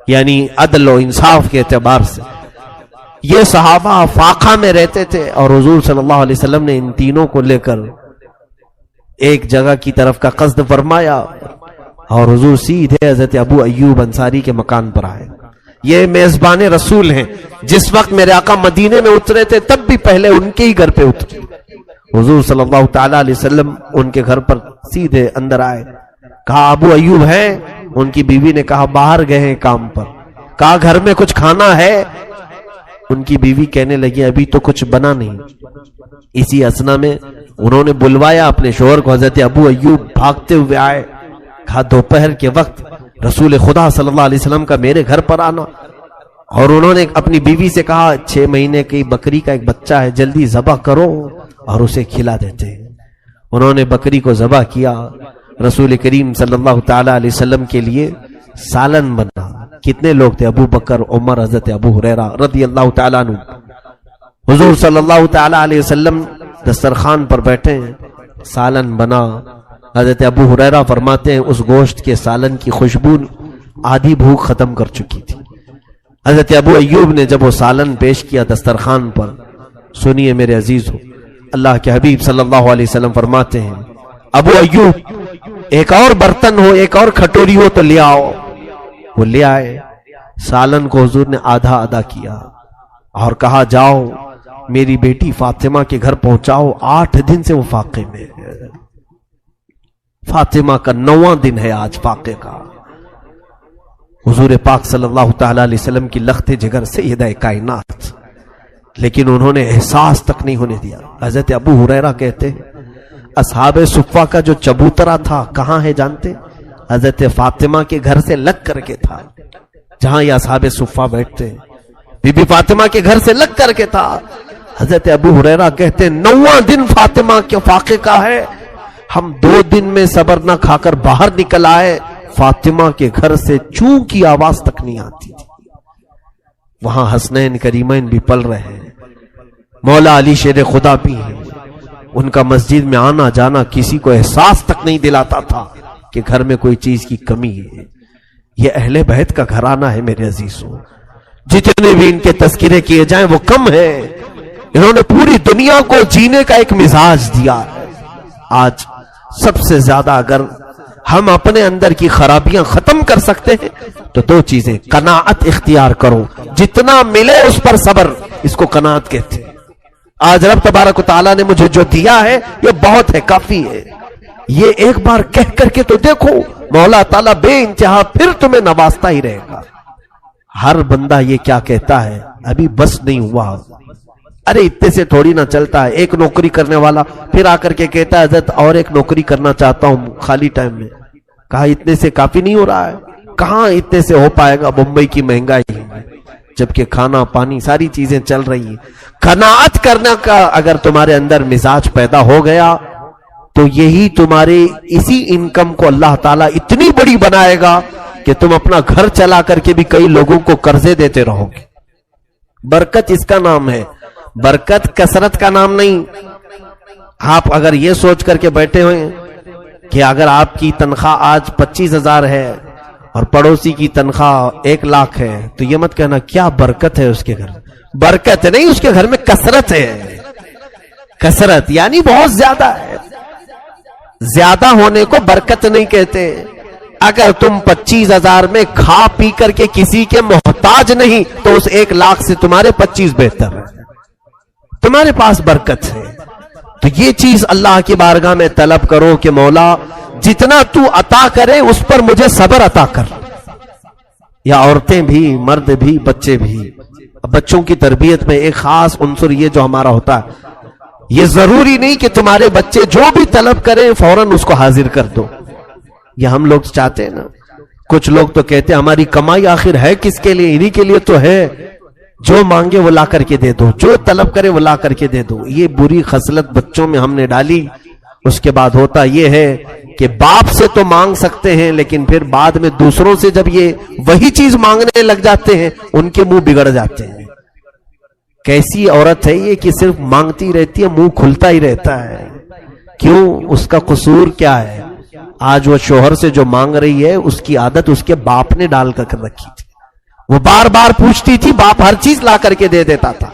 یعنی عدل و انصاف کے اعتبار سے یہ صحابہ فاقہ میں رہتے تھے، اور حضور صلی اللہ علیہ وسلم نے ان تینوں کو لے کر ایک جگہ کی طرف کا قصد فرمایا، اور حضور سیدھے حضرت ابو ایوب انصاری کے مکان پر آئے۔ یہ میزبان رسول ہیں، جس وقت میرے آقا مدینے میں اترے تھے تب بھی پہلے ان کے ہی گھر پہ اترے۔ حضور صلی اللہ تعالی علیہ وسلم ان کے گھر پر سیدھے اندر آئے، کہا ابو ایوب ہیں؟ ان کی بیوی نے کہا باہر گئے ہیں کام پر۔ کہا گھر میں کچھ کھانا ہے؟ ان کی بیوی کہنے لگی ابھی تو کچھ بنا نہیں۔ اسی اسنا میں انہوں نے بلوایا اپنے شوہر کو، حضرت ابو ایوب بھاگتے ہوئے آئے، کہا دوپہر کے وقت رسول خدا صلی اللہ علیہ وسلم کا میرے گھر پر آنا، اور انہوں نے اپنی بیوی سے کہا 6 مہینے کی بکری کا ایک بچہ ہے، جلدی ذبح کرو اور اسے کھلا دیتے ہیں۔ انہوں نے بکری کو ذبح کیا، رسول کریم صلی اللہ تعالی علیہ وسلم کے لیے سالن بنا۔ کتنے لوگ تھے؟ ابو بکر، عمر، حضرت ابو ہریرہ رضی اللہ تعالیٰ عنہ۔ حضور صلی اللہ تعالی علیہ وسلم دسترخوان پر بیٹھے ہیں، سالن بنا۔ حضرت ابو ہریرہ فرماتے ہیں اس گوشت کے سالن کی خوشبو آدھی بھوک ختم کر چکی تھی۔ حضرت ابو ایوب نے جب وہ سالن پیش کیا دسترخوان پر، سنیے میرے عزیز ہو، اللہ کے حبیب صلی اللہ علیہ وسلم فرماتے ہیں ابو ایوب ایک اور برتن ہو، ایک اور کھٹوری ہو تو لے آؤ۔ وہ لے آئے، سالن کو حضور نے آدھا آدھا کیا اور کہا جاؤ میری بیٹی فاطمہ کے گھر پہنچاؤ، 8 دن سے وہ فاقے میں ہے۔ فاطمہ کا 9واں دن ہے آج فاقے کا۔ حضور پاک صلی اللہ تعالی علیہ وسلم کی لخت جگر سیدہ کائنات، لیکن انہوں نے احساس تک نہیں ہونے دیا۔ حضرت ابو ہریرہ کہتے ہیں اصحاب صفہ کا جو چبوترا تھا کہاں ہے جانتے؟ حضرت فاطمہ کے گھر سے لگ کر کے تھا، جہاں یہ اصحاب صفہ بیٹھتے ہیں، بی بی فاطمہ کے گھر سے لگ کر کے تھا۔ حضرت ابو ہریرہ کہتے ہیں 9واں دن فاطمہ کے فاقے کا ہے، ہم 2 دن میں صبر نہ کھا کر باہر نکل آئے، فاطمہ کے گھر سے چوں کی آواز تک نہیں آتی تھی۔ وہاں حسنین کریمین بھی پل رہے ہیں، مولا علی شیر خدا بھی ہیں، ان کا مسجد میں آنا جانا کسی کو احساس تک نہیں دلاتا تھا کہ گھر میں کوئی چیز کی کمی ہے۔ یہ اہل بیت کا گھرانہ ہے میرے عزیزوں، جتنے بھی ان کے تذکرے کیے جائیں وہ کم ہے۔ انہوں نے پوری دنیا کو جینے کا ایک مزاج دیا ہے۔ آج سب سے زیادہ اگر ہم اپنے اندر کی خرابیاں ختم کر سکتے ہیں تو 2 چیزیں، قناعت اختیار کرو، جتنا ملے اس پر صبر، اس کو قناعت کہتے ہیں۔ آج رب تبارک و تعالیٰ نے مجھے جو دیا ہے یہ بہت ہے، کافی ہے، یہ ایک بار کہہ کر کے تو دیکھو، مولا تعالیٰ بے انتہا پھر تمہیں نوازتا ہی رہے گا۔ ہر بندہ یہ کیا کہتا ہے ابھی بس نہیں ہوا، ارے اتنے سے تھوڑی نہ چلتا ہے۔ ایک نوکری کرنے والا پھر آ کر کے کہتا ہے حضرت اور ایک نوکری کرنا چاہتا ہوں خالی ٹائم میں۔ کہا اتنے سے کافی نہیں ہو رہا ہے، کہاں اتنے سے ہو پائے گا، بمبئی کی مہنگائی ہے، جبکہ کھانا پانی ساری چیزیں چل رہی ہیں۔ قناعت کرنے کا اگر تمہارے اندر مزاج پیدا ہو گیا تو یہی تمہارے اسی انکم کو اللہ تعالیٰ اتنی بڑی بنائے گا کہ تم اپنا گھر چلا کر کے بھی کئی لوگوں کو قرضے دیتے رہو گے۔ برکت اس کا نام ہے، برکت کثرت کا نام نہیں۔ آپ اگر یہ سوچ کر کے بیٹھے ہوئے کہ اگر آپ کی تنخواہ آج 25,000 ہے اور پڑوسی کی تنخواہ 1 لاکھ ہے تو یہ مت کہنا کیا برکت ہے اس کے گھر۔ برکت نہیں، اس کے گھر میں کثرت ہے۔ کثرت یعنی بہت زیادہ ہے، زیادہ ہونے کو برکت نہیں کہتے۔ اگر تم 25,000 میں کھا پی کر کے کسی کے محتاج نہیں تو اس 1 لاکھ سے تمہارے 25 بہتر ہے، تمہارے پاس برکت ہے۔ تو یہ چیز اللہ کی بارگاہ میں طلب کرو کہ مولا جتنا تو عطا کرے اس پر مجھے صبر عطا کر۔ یا عورتیں بھی، مرد بھی، بچے بھی۔ بچوں کی تربیت میں ایک خاص عنصر یہ جو ہمارا ہوتا ہے، یہ ضروری نہیں کہ تمہارے بچے جو بھی طلب کریں فوراً اس کو حاضر کر دو۔ یہ ہم لوگ چاہتے ہیں نا، کچھ لوگ تو کہتے ہیں ہماری کمائی آخر ہے کس کے لیے، انہی کے لیے تو ہے، جو مانگے وہ لا کر کے دے دو، جو طلب کرے وہ لا کر کے دے دو۔ یہ بری خصلت بچوں میں ہم نے ڈالی۔ اس کے بعد ہوتا یہ ہے کہ باپ سے تو مانگ سکتے ہیں لیکن پھر بعد میں دوسروں سے جب یہ وہی چیز مانگنے لگ جاتے ہیں ان کے منہ بگڑ جاتے ہیں۔ کیسی عورت ہے یہ کہ صرف مانگتی رہتی ہے، منہ کھلتا ہی رہتا ہے، کیوں؟ اس کا قصور کیا ہے؟ آج وہ شوہر سے جو مانگ رہی ہے اس کی عادت اس کے باپ نے ڈال کر رکھی تھی، وہ بار بار پوچھتی تھی، باپ ہر چیز لا کر کے دے دیتا تھا۔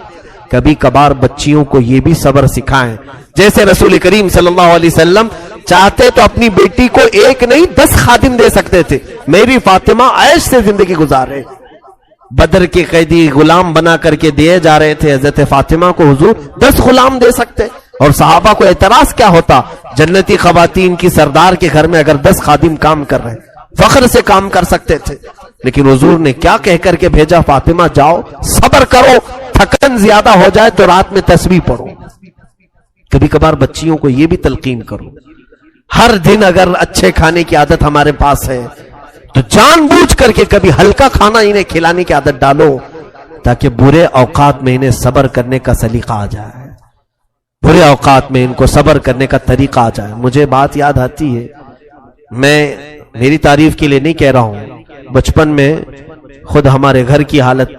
کبھی کبھار بچیوں کو یہ بھی صبر سکھائیں، جیسے رسول کریم صلی اللہ علیہ وسلم چاہتے تو اپنی بیٹی کو 1 نہیں 10 خادم دے سکتے تھے۔ میری فاطمہ عیش سے زندگی گزارے، بدر کے قیدی غلام بنا کر کے دیے جا رہے تھے، حضرت فاطمہ کو حضور 10 غلام دے سکتے، اور صحابہ کو اعتراض کیا ہوتا؟ جنتی خواتین کی سردار کے گھر میں اگر 10 خادم کام کر رہے ہیں، فخر سے کام کر سکتے تھے، لیکن حضور نے کیا کہہ کر کے بھیجا؟ فاطمہ جاؤ صبر کرو، تھکن زیادہ ہو جائے تو رات میں تسبیح پڑھو۔ کبھی کبھار بچیوں کو یہ بھی تلقین کرو، ہر دن اگر اچھے کھانے کی عادت ہمارے پاس ہے تو جان بوجھ کر کے کبھی ہلکا کھانا انہیں کھلانے کی عادت ڈالو۔ تاکہ برے اوقات میں انہیں صبر کرنے کا سلیقہ آ جائے، برے اوقات میں ان کو صبر کرنے کا طریقہ آ جائے۔ مجھے بات یاد آتی ہے، میں میری تعریف کے لیے نہیں کہہ رہا ہوں، بچپن میں خود ہمارے گھر کی حالت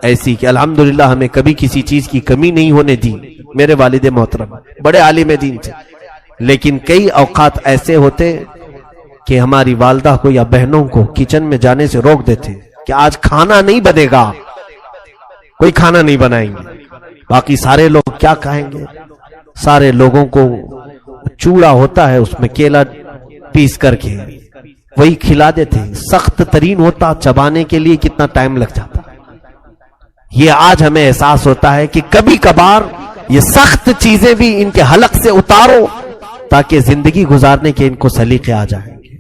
ایسی کہ الحمدللہ ہمیں کبھی کسی چیز کی کمی نہیں ہونے دی۔ میرے والد محترم بڑے عالم دین تھے، لیکن کئی اوقات ایسے ہوتے کہ ہماری والدہ کو یا بہنوں کو کچن میں جانے سے روک دیتے کہ آج کھانا نہیں بنے گا، کوئی کھانا نہیں بنائیں گے، باقی سارے لوگ کیا کھائیں گے؟ سارے لوگوں کو چوڑا ہوتا ہے اس میں کیلا پیس کر کے وہی کھلا دیتے، سخت ترین ہوتا، چبانے کے لیے کتنا ٹائم لگ جاتا۔ یہ آج ہمیں احساس ہوتا ہے کہ کبھی کبھار یہ سخت چیزیں بھی ان کے حلق سے اتارو تاکہ زندگی گزارنے کے ان کو سلیقے آ جائیں گے،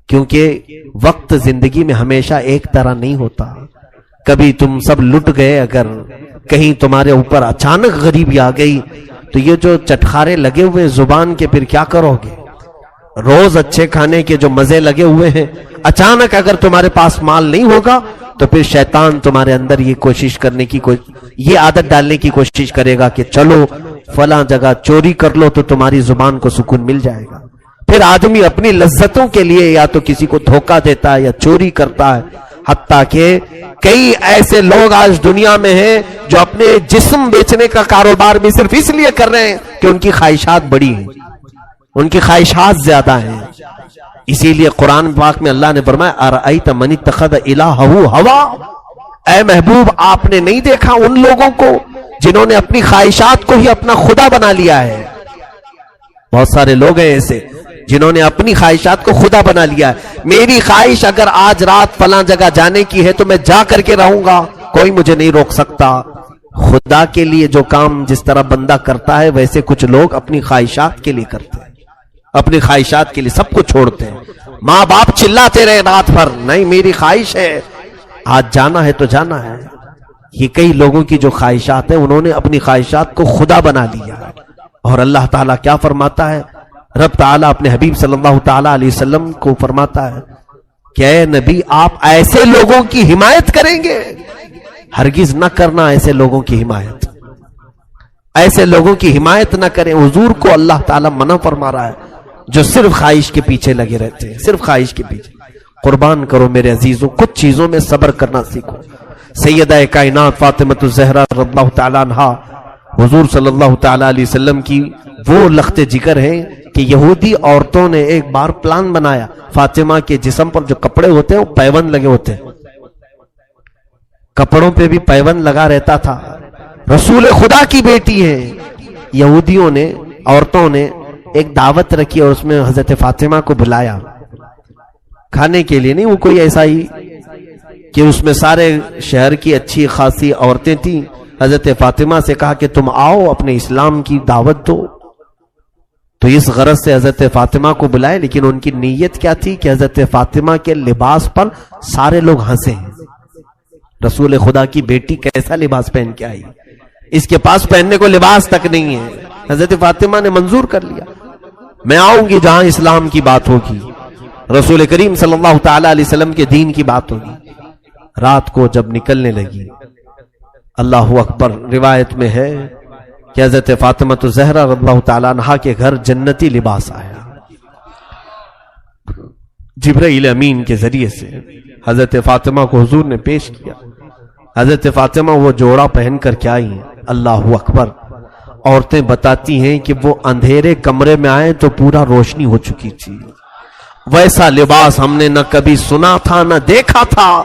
کیونکہ وقت زندگی میں ہمیشہ ایک طرح نہیں ہوتا۔ کبھی تم سب لٹ گئے، اگر کہیں تمہارے اوپر اچانک غریبی آ گئی تو یہ جو چٹخارے لگے ہوئے زبان کے پھر کیا کرو گے؟ روز اچھے کھانے کے جو مزے لگے ہوئے ہیں، اچانک اگر تمہارے پاس مال نہیں ہوگا تو پھر شیطان تمہارے اندر یہ کوشش کرنے کی یہ عادت ڈالنے کی کوشش کرے گا کہ چلو فلاں جگہ چوری کر لو تو تمہاری زبان کو سکون مل جائے گا۔ پھر آدمی اپنی لذتوں کے لیے یا تو کسی کو دھوکہ دیتا ہے یا چوری کرتا ہے، حتیٰ کہ کئی ایسے لوگ آج دنیا میں ہیں جو اپنے جسم بیچنے کا کاروبار بھی صرف اس لیے کر رہے ہیں کہ ان کی خواہشات بڑی ہیں، ان کی خواہشات زیادہ ہیں۔ اسی لیے قرآن پاک میں اللہ نے فرمایا ارأیت من اتخذ الہہ ہوا، اے محبوب آپ نے نہیں دیکھا ان لوگوں کو جنہوں نے اپنی خواہشات کو ہی اپنا خدا بنا لیا ہے؟ بہت سارے لوگ ہیں ایسے جنہوں نے اپنی خواہشات کو خدا بنا لیا ہے۔ میری خواہش اگر آج رات فلاں جگہ جانے کی ہے تو میں جا کر کے رہوں گا، کوئی مجھے نہیں روک سکتا۔ خدا کے لیے جو کام جس طرح بندہ کرتا ہے ویسے کچھ لوگ اپنی خواہشات کے لیے کرتے ہیں، اپنی خواہشات کے لیے سب کو چھوڑتے ہیں۔ ماں باپ چلاتے رہے رات بھر، نہیں میری خواہش ہے آج جانا ہے تو جانا ہے۔ یہ کئی لوگوں کی جو خواہشات ہیں انہوں نے اپنی خواہشات کو خدا بنا لیا ہے۔ اور اللہ تعالیٰ کیا فرماتا ہے؟ رب تعالیٰ اپنے حبیب صلی اللہ تعالیٰ علیہ وسلم کو فرماتا ہے کہ اے نبی آپ ایسے لوگوں کی حمایت کریں گے؟ ہرگز نہ کرنا ایسے لوگوں کی حمایت، ایسے لوگوں کی حمایت نہ کریں۔ حضور کو اللہ تعالیٰ منع فرما رہا ہے جو صرف خواہش کے پیچھے لگے رہتے ہیں، صرف خواہش کے پیچھے۔ قربان کرو میرے عزیزوں، کچھ چیزوں میں صبر کرنا سیکھو۔ سیدہ کائنات فاطمہ الزہرا رضی اللہ تعالیٰ عنہا حضور صلی اللہ تعالیٰ علیہ وسلم کی وہ لخت جگر ہیں کہ یہودی عورتوں نے ایک بار پلان بنایا، فاطمہ کے جسم پر جو کپڑے ہوتے ہیں وہ پیوند لگے ہوتے ہیں، کپڑوں پہ بھی پیوند لگا رہتا تھا، رسول خدا کی بیٹی ہے۔ یہودیوں نے، عورتوں نے ایک دعوت رکھی اور اس میں حضرت فاطمہ کو بلایا کھانے کے لیے، نہیں وہ کوئی ایسا ہی کہ اس میں سارے شہر کی اچھی خاصی عورتیں تھیں۔ حضرت فاطمہ سے کہا کہ تم آؤ اپنے اسلام کی دعوت دو، تو اس غرض سے حضرت فاطمہ کو بلائے، لیکن ان کی نیت کیا تھی کہ حضرت فاطمہ کے لباس پر سارے لوگ ہنسیں۔ رسول خدا کی بیٹی کیسا لباس پہن کے آئی، اس کے پاس پہننے کو لباس تک نہیں ہے۔ حضرت فاطمہ نے منظور کر لیا، میں آؤں گی جہاں اسلام کی بات ہوگی، رسول کریم صلی اللہ تعالی علیہ وسلم کے دین کی بات ہوگی۔ رات کو جب نکلنے لگی، اللہ اکبر، روایت میں ہے کہ حضرت فاطمہ الزہرا رضی اللہ تعالیٰ عنہا کے گھر جنتی لباس آیا، جبرائیل امین کے ذریعے سے حضرت فاطمہ کو حضور نے پیش کیا۔ حضرت فاطمہ وہ جوڑا پہن کر کے آئی ہیں، اللہ اکبر۔ عورتیں بتاتی ہیں کہ وہ اندھیرے کمرے میں آئے تو پورا روشنی ہو چکی تھی، ویسا لباس ہم نے نہ کبھی سنا تھا نہ دیکھا تھا۔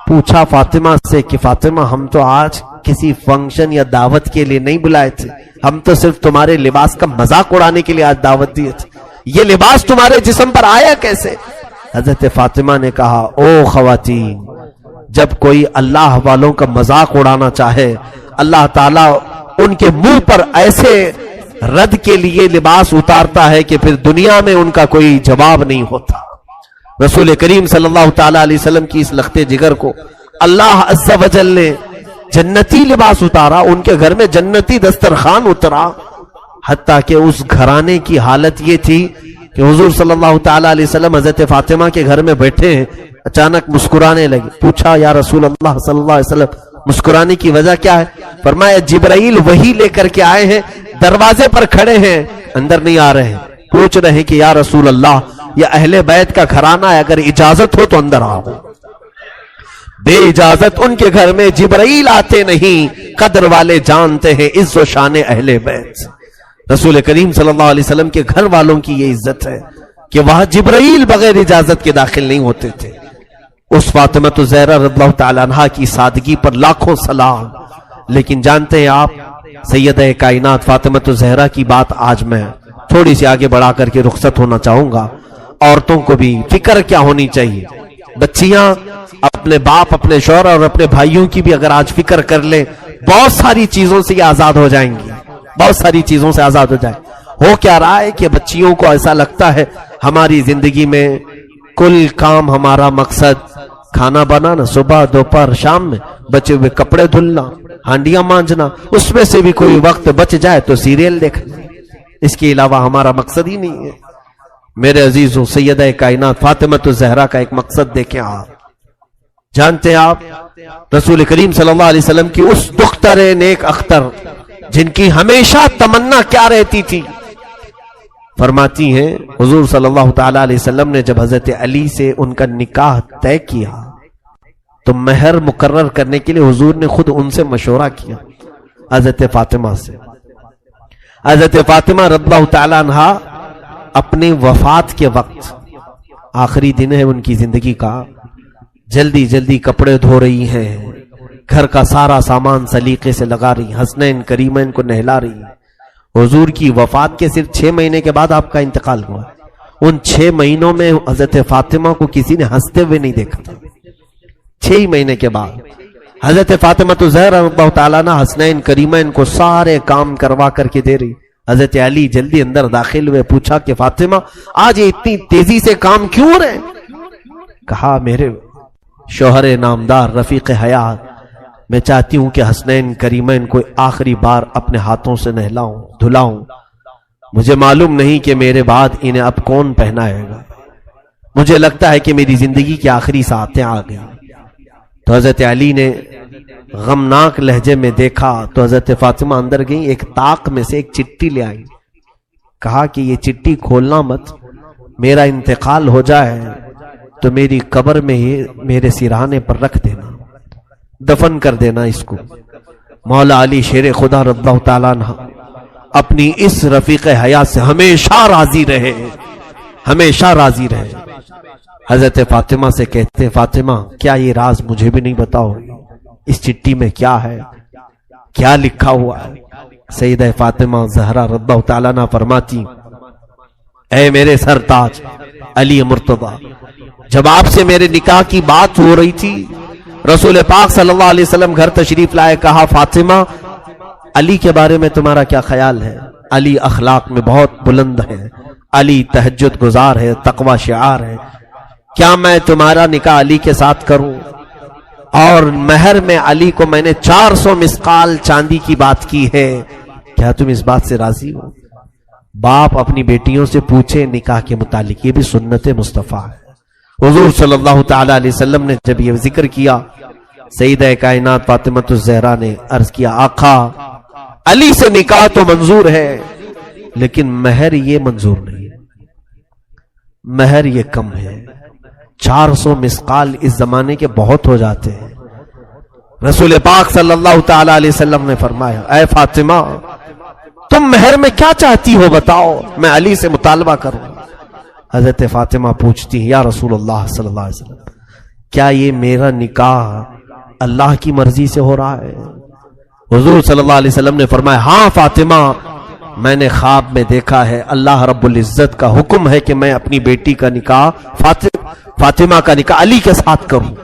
پوچھا فاطمہ سے کہ فاطمہ ہم تو آج کسی فنکشن یا دعوت کے لیے نہیں بلائے تھے، ہم تو صرف تمہارے لباس کا مذاق اڑانے کے لیے آج دعوت دیے تھے، یہ لباس تمہارے جسم پر آیا کیسے؟ حضرت فاطمہ نے کہا او خواتین، جب کوئی اللہ والوں کا مذاق اڑانا چاہے اللہ تعالیٰ ان کے منہ پر ایسے رد کے لیے لباس اتارتا ہے کہ پھر دنیا میں ان کا کوئی جواب نہیں ہوتا۔ رسول کریم صلی اللہ تعالی علیہ وسلم کی اس لخت جگر کو اللہ عز و جل نے جنتی لباس اتارا، ان کے گھر میں جنتی دسترخوان اترا، حتیٰ کہ اس گھرانے کی حالت یہ تھی کہ حضور صلی اللہ تعالی علیہ وسلم حضرت فاطمہ کے گھر میں بیٹھے ہیں، اچانک مسکرانے لگے۔ پوچھا یا رسول اللہ صلی اللہ علیہ وسلم مسکرانے کی وجہ کیا ہے؟ فرمایا جبرائیل وحی لے کر کے آئے ہیں، دروازے پر کھڑے ہیں، اندر نہیں آ رہے ہیں، پوچھ رہے ہیں کہ یا رسول اللہ یہ اہل بیت کا گھرانہ ہے، اگر اجازت ہو تو اندر آؤ۔ بے اجازت ان کے گھر میں جبرائیل آتے نہیں، قدر والے جانتے ہیں عز و شان اہل بیت۔ رسول کریم صلی اللہ علیہ وسلم کے گھر والوں کی یہ عزت ہے کہ وہاں جبرائیل بغیر اجازت کے داخل نہیں ہوتے تھے۔ اس فاطمہ الزہرا رضی اللہ تعالی عنہا کی سادگی پر لاکھوں سلام۔ لیکن جانتے ہیں آپ سیدہ کائنات فاطمہ الزہرا کی بات آج میں تھوڑی سی آگے بڑھا کر کے رخصت ہونا چاہوں گا۔ عورتوں کو بھی فکر کیا ہونی چاہیے، بچیاں اپنے باپ، اپنے شوہر اور اپنے بھائیوں کی بھی اگر آج فکر کر لیں، بہت ساری چیزوں سے یہ آزاد ہو جائیں گی، بہت ساری چیزوں سے آزاد ہو جائیں۔ ہو کیا رہا ہے کہ بچیوں کو ایسا لگتا ہے ہماری زندگی میں کل کام ہمارا مقصد کھانا بنانا، صبح دوپہر شام میں بچے ہوئے کپڑے دھلنا، ہانڈیاں مانجنا، اس میں سے بھی کوئی وقت بچ جائے تو سیریل دیکھنا، اس کے علاوہ ہمارا مقصد ہی نہیں ہے۔ میرے عزیزوں، سیدہ کائنات فاطمہ الزہرا کا ایک مقصد دیکھیں آپ۔ جانتے ہیں آپ رسول کریم صلی اللہ علیہ وسلم کی اس دختر نیک اختر جن کی ہمیشہ تمنا کیا رہتی تھی، فرماتی ہیں حضور صلی اللہ تعالی علیہ وسلم نے جب حضرت علی سے ان کا نکاح طے کیا تو مہر مقرر کرنے کے لیے حضور نے خود ان سے مشورہ کیا، حضرت فاطمہ سے۔ حضرت فاطمہ رضی اللہ تعالی عنہا اپنی وفات کے وقت، آخری دن ہے ان کی زندگی کا، جلدی جلدی کپڑے دھو رہی ہیں، گھر کا سارا سامان سلیقے سے لگا رہی، حسنین کریمین کو نہلا رہی۔ حضور کی وفات کے صرف 6 مہینے کے بعد آپ کا انتقال ہوا۔ ان 6 مہینوں میں حضرت فاطمہ کو کسی نے ہنستے ہوئے نہیں دیکھا تھا۔ 6 مہینے کے بعد حضرت فاطمہ الزہرا رضی اللہ تعالیٰ عنہ حسنین کریمین کو سارے کام کروا کر کے دے رہی۔ حضرت علی جلدی اندر داخل ہوئے، پوچھا کہ فاطمہ آج یہ اتنی تیزی سے کام کیوں ہو رہے ہیں؟ کہا میرے شوہر نامدار رفیق حیات، میں چاہتی ہوں کہ حسنین کریمین کو آخری بار اپنے ہاتھوں سے نہلاؤں دھلاؤں، مجھے معلوم نہیں کہ میرے بعد انہیں اب کون پہنائے گا، مجھے لگتا ہے کہ میری زندگی کی آخری ساعتیں آ گئی۔ تو حضرت علی نے غمناک لہجے میں دیکھا تو حضرت فاطمہ اندر گئی، ایک طاق میں سے ایک چٹھی لے آئی، کہا کہ یہ چٹھی کھولنا مت، میرا انتقال ہو جائے تو میری قبر میں ہی میرے سرانے پر رکھ دینا، دفن کر دینا اس کو۔ مولا علی شیر خدا رضی اللہ تعالیٰ عنہ اپنی اس رفیق حیات سے ہمیشہ راضی رہے، ہمیشہ راضی رہے۔ حضرت فاطمہ سے کہتے فاطمہ کیا یہ راز مجھے بھی نہیں بتاؤ، اس چٹھی میں کیا ہے، کیا لکھا ہوا ہے؟ سیدہ فاطمہ زہرا رضی اللہ تعالیٰ عنہ فرماتی اے میرے سرتاج علی مرتضیٰ، جب آپ سے میرے نکاح کی بات ہو رہی تھی رسول پاک صلی اللہ علیہ وسلم گھر تشریف لائے، کہا فاطمہ علی کے بارے میں تمہارا کیا خیال ہے؟ علی اخلاق میں بہت بلند ہے، علی تہجد گزار ہے، تقوی شعار ہے، کیا میں تمہارا نکاح علی کے ساتھ کروں؟ اور مہر میں علی کو میں نے 400 مسقال چاندی کی بات کی ہے، کیا تم اس بات سے راضی ہو؟ باپ اپنی بیٹیوں سے پوچھے نکاح کے متعلق، یہ بھی سنت مصطفیٰ ہے۔ حضور صلی اللہ تعالی علیہ وسلم نے جب یہ ذکر کیا، سیدہ کائنات فاطمہ الزہرا نے عرض کیا آقا علی سے نکاح تو منظور ہے لیکن مہر یہ منظور نہیں ہے، مہر یہ کم ہے، 400 مسقال اس زمانے کے بہت ہو جاتے ہیں۔ رسول پاک صلی اللہ تعالی علیہ وسلم نے فرمایا اے فاطمہ تم مہر میں کیا چاہتی ہو بتاؤ، میں علی سے مطالبہ کروں۔ حضرت فاطمہ پوچھتی یا رسول اللہ صلی اللہ علیہ وسلم کیا یہ میرا نکاح اللہ کی مرضی سے ہو رہا ہے؟ حضور صلی اللہ علیہ وسلم نے فرمایا ہاں فاطمہ، میں نے خواب میں دیکھا ہے اللہ رب العزت کا حکم ہے کہ میں اپنی بیٹی کا نکاح فاطمہ کا نکاح علی کے ساتھ کروں۔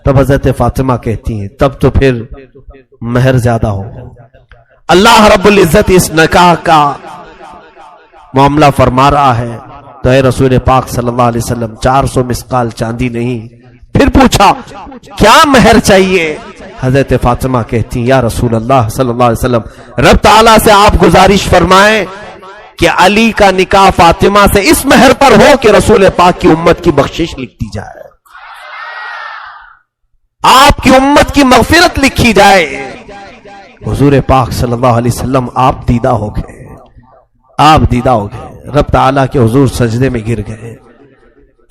تب حضرت فاطمہ کہتی ہیں تب تو پھر مہر زیادہ ہو، اللہ رب العزت اس نکاح کا معاملہ فرما رہا ہے تو اے رسول پاک صلی اللہ علیہ وسلم 400 مسقال چاندی نہیں۔ پھر پوچھا کیا مہر چاہیے؟ حضرت فاطمہ کہتی یا رسول اللہ صلی اللہ علیہ وسلم رب تعالیٰ سے آپ گزارش فرمائیں کہ علی کا نکاح فاطمہ سے اس مہر پر ہو کہ رسول پاک کی امت کی بخشش لکھ دی جائے۔ آپ کی امت کی مغفرت لکھی جائے. حضور پاک صلی اللہ علیہ وسلم آپ دیدہ ہو گئے، آپ دیدہ ہو گئے. رب تعالیٰ کے حضور سجدے میں گر گئے.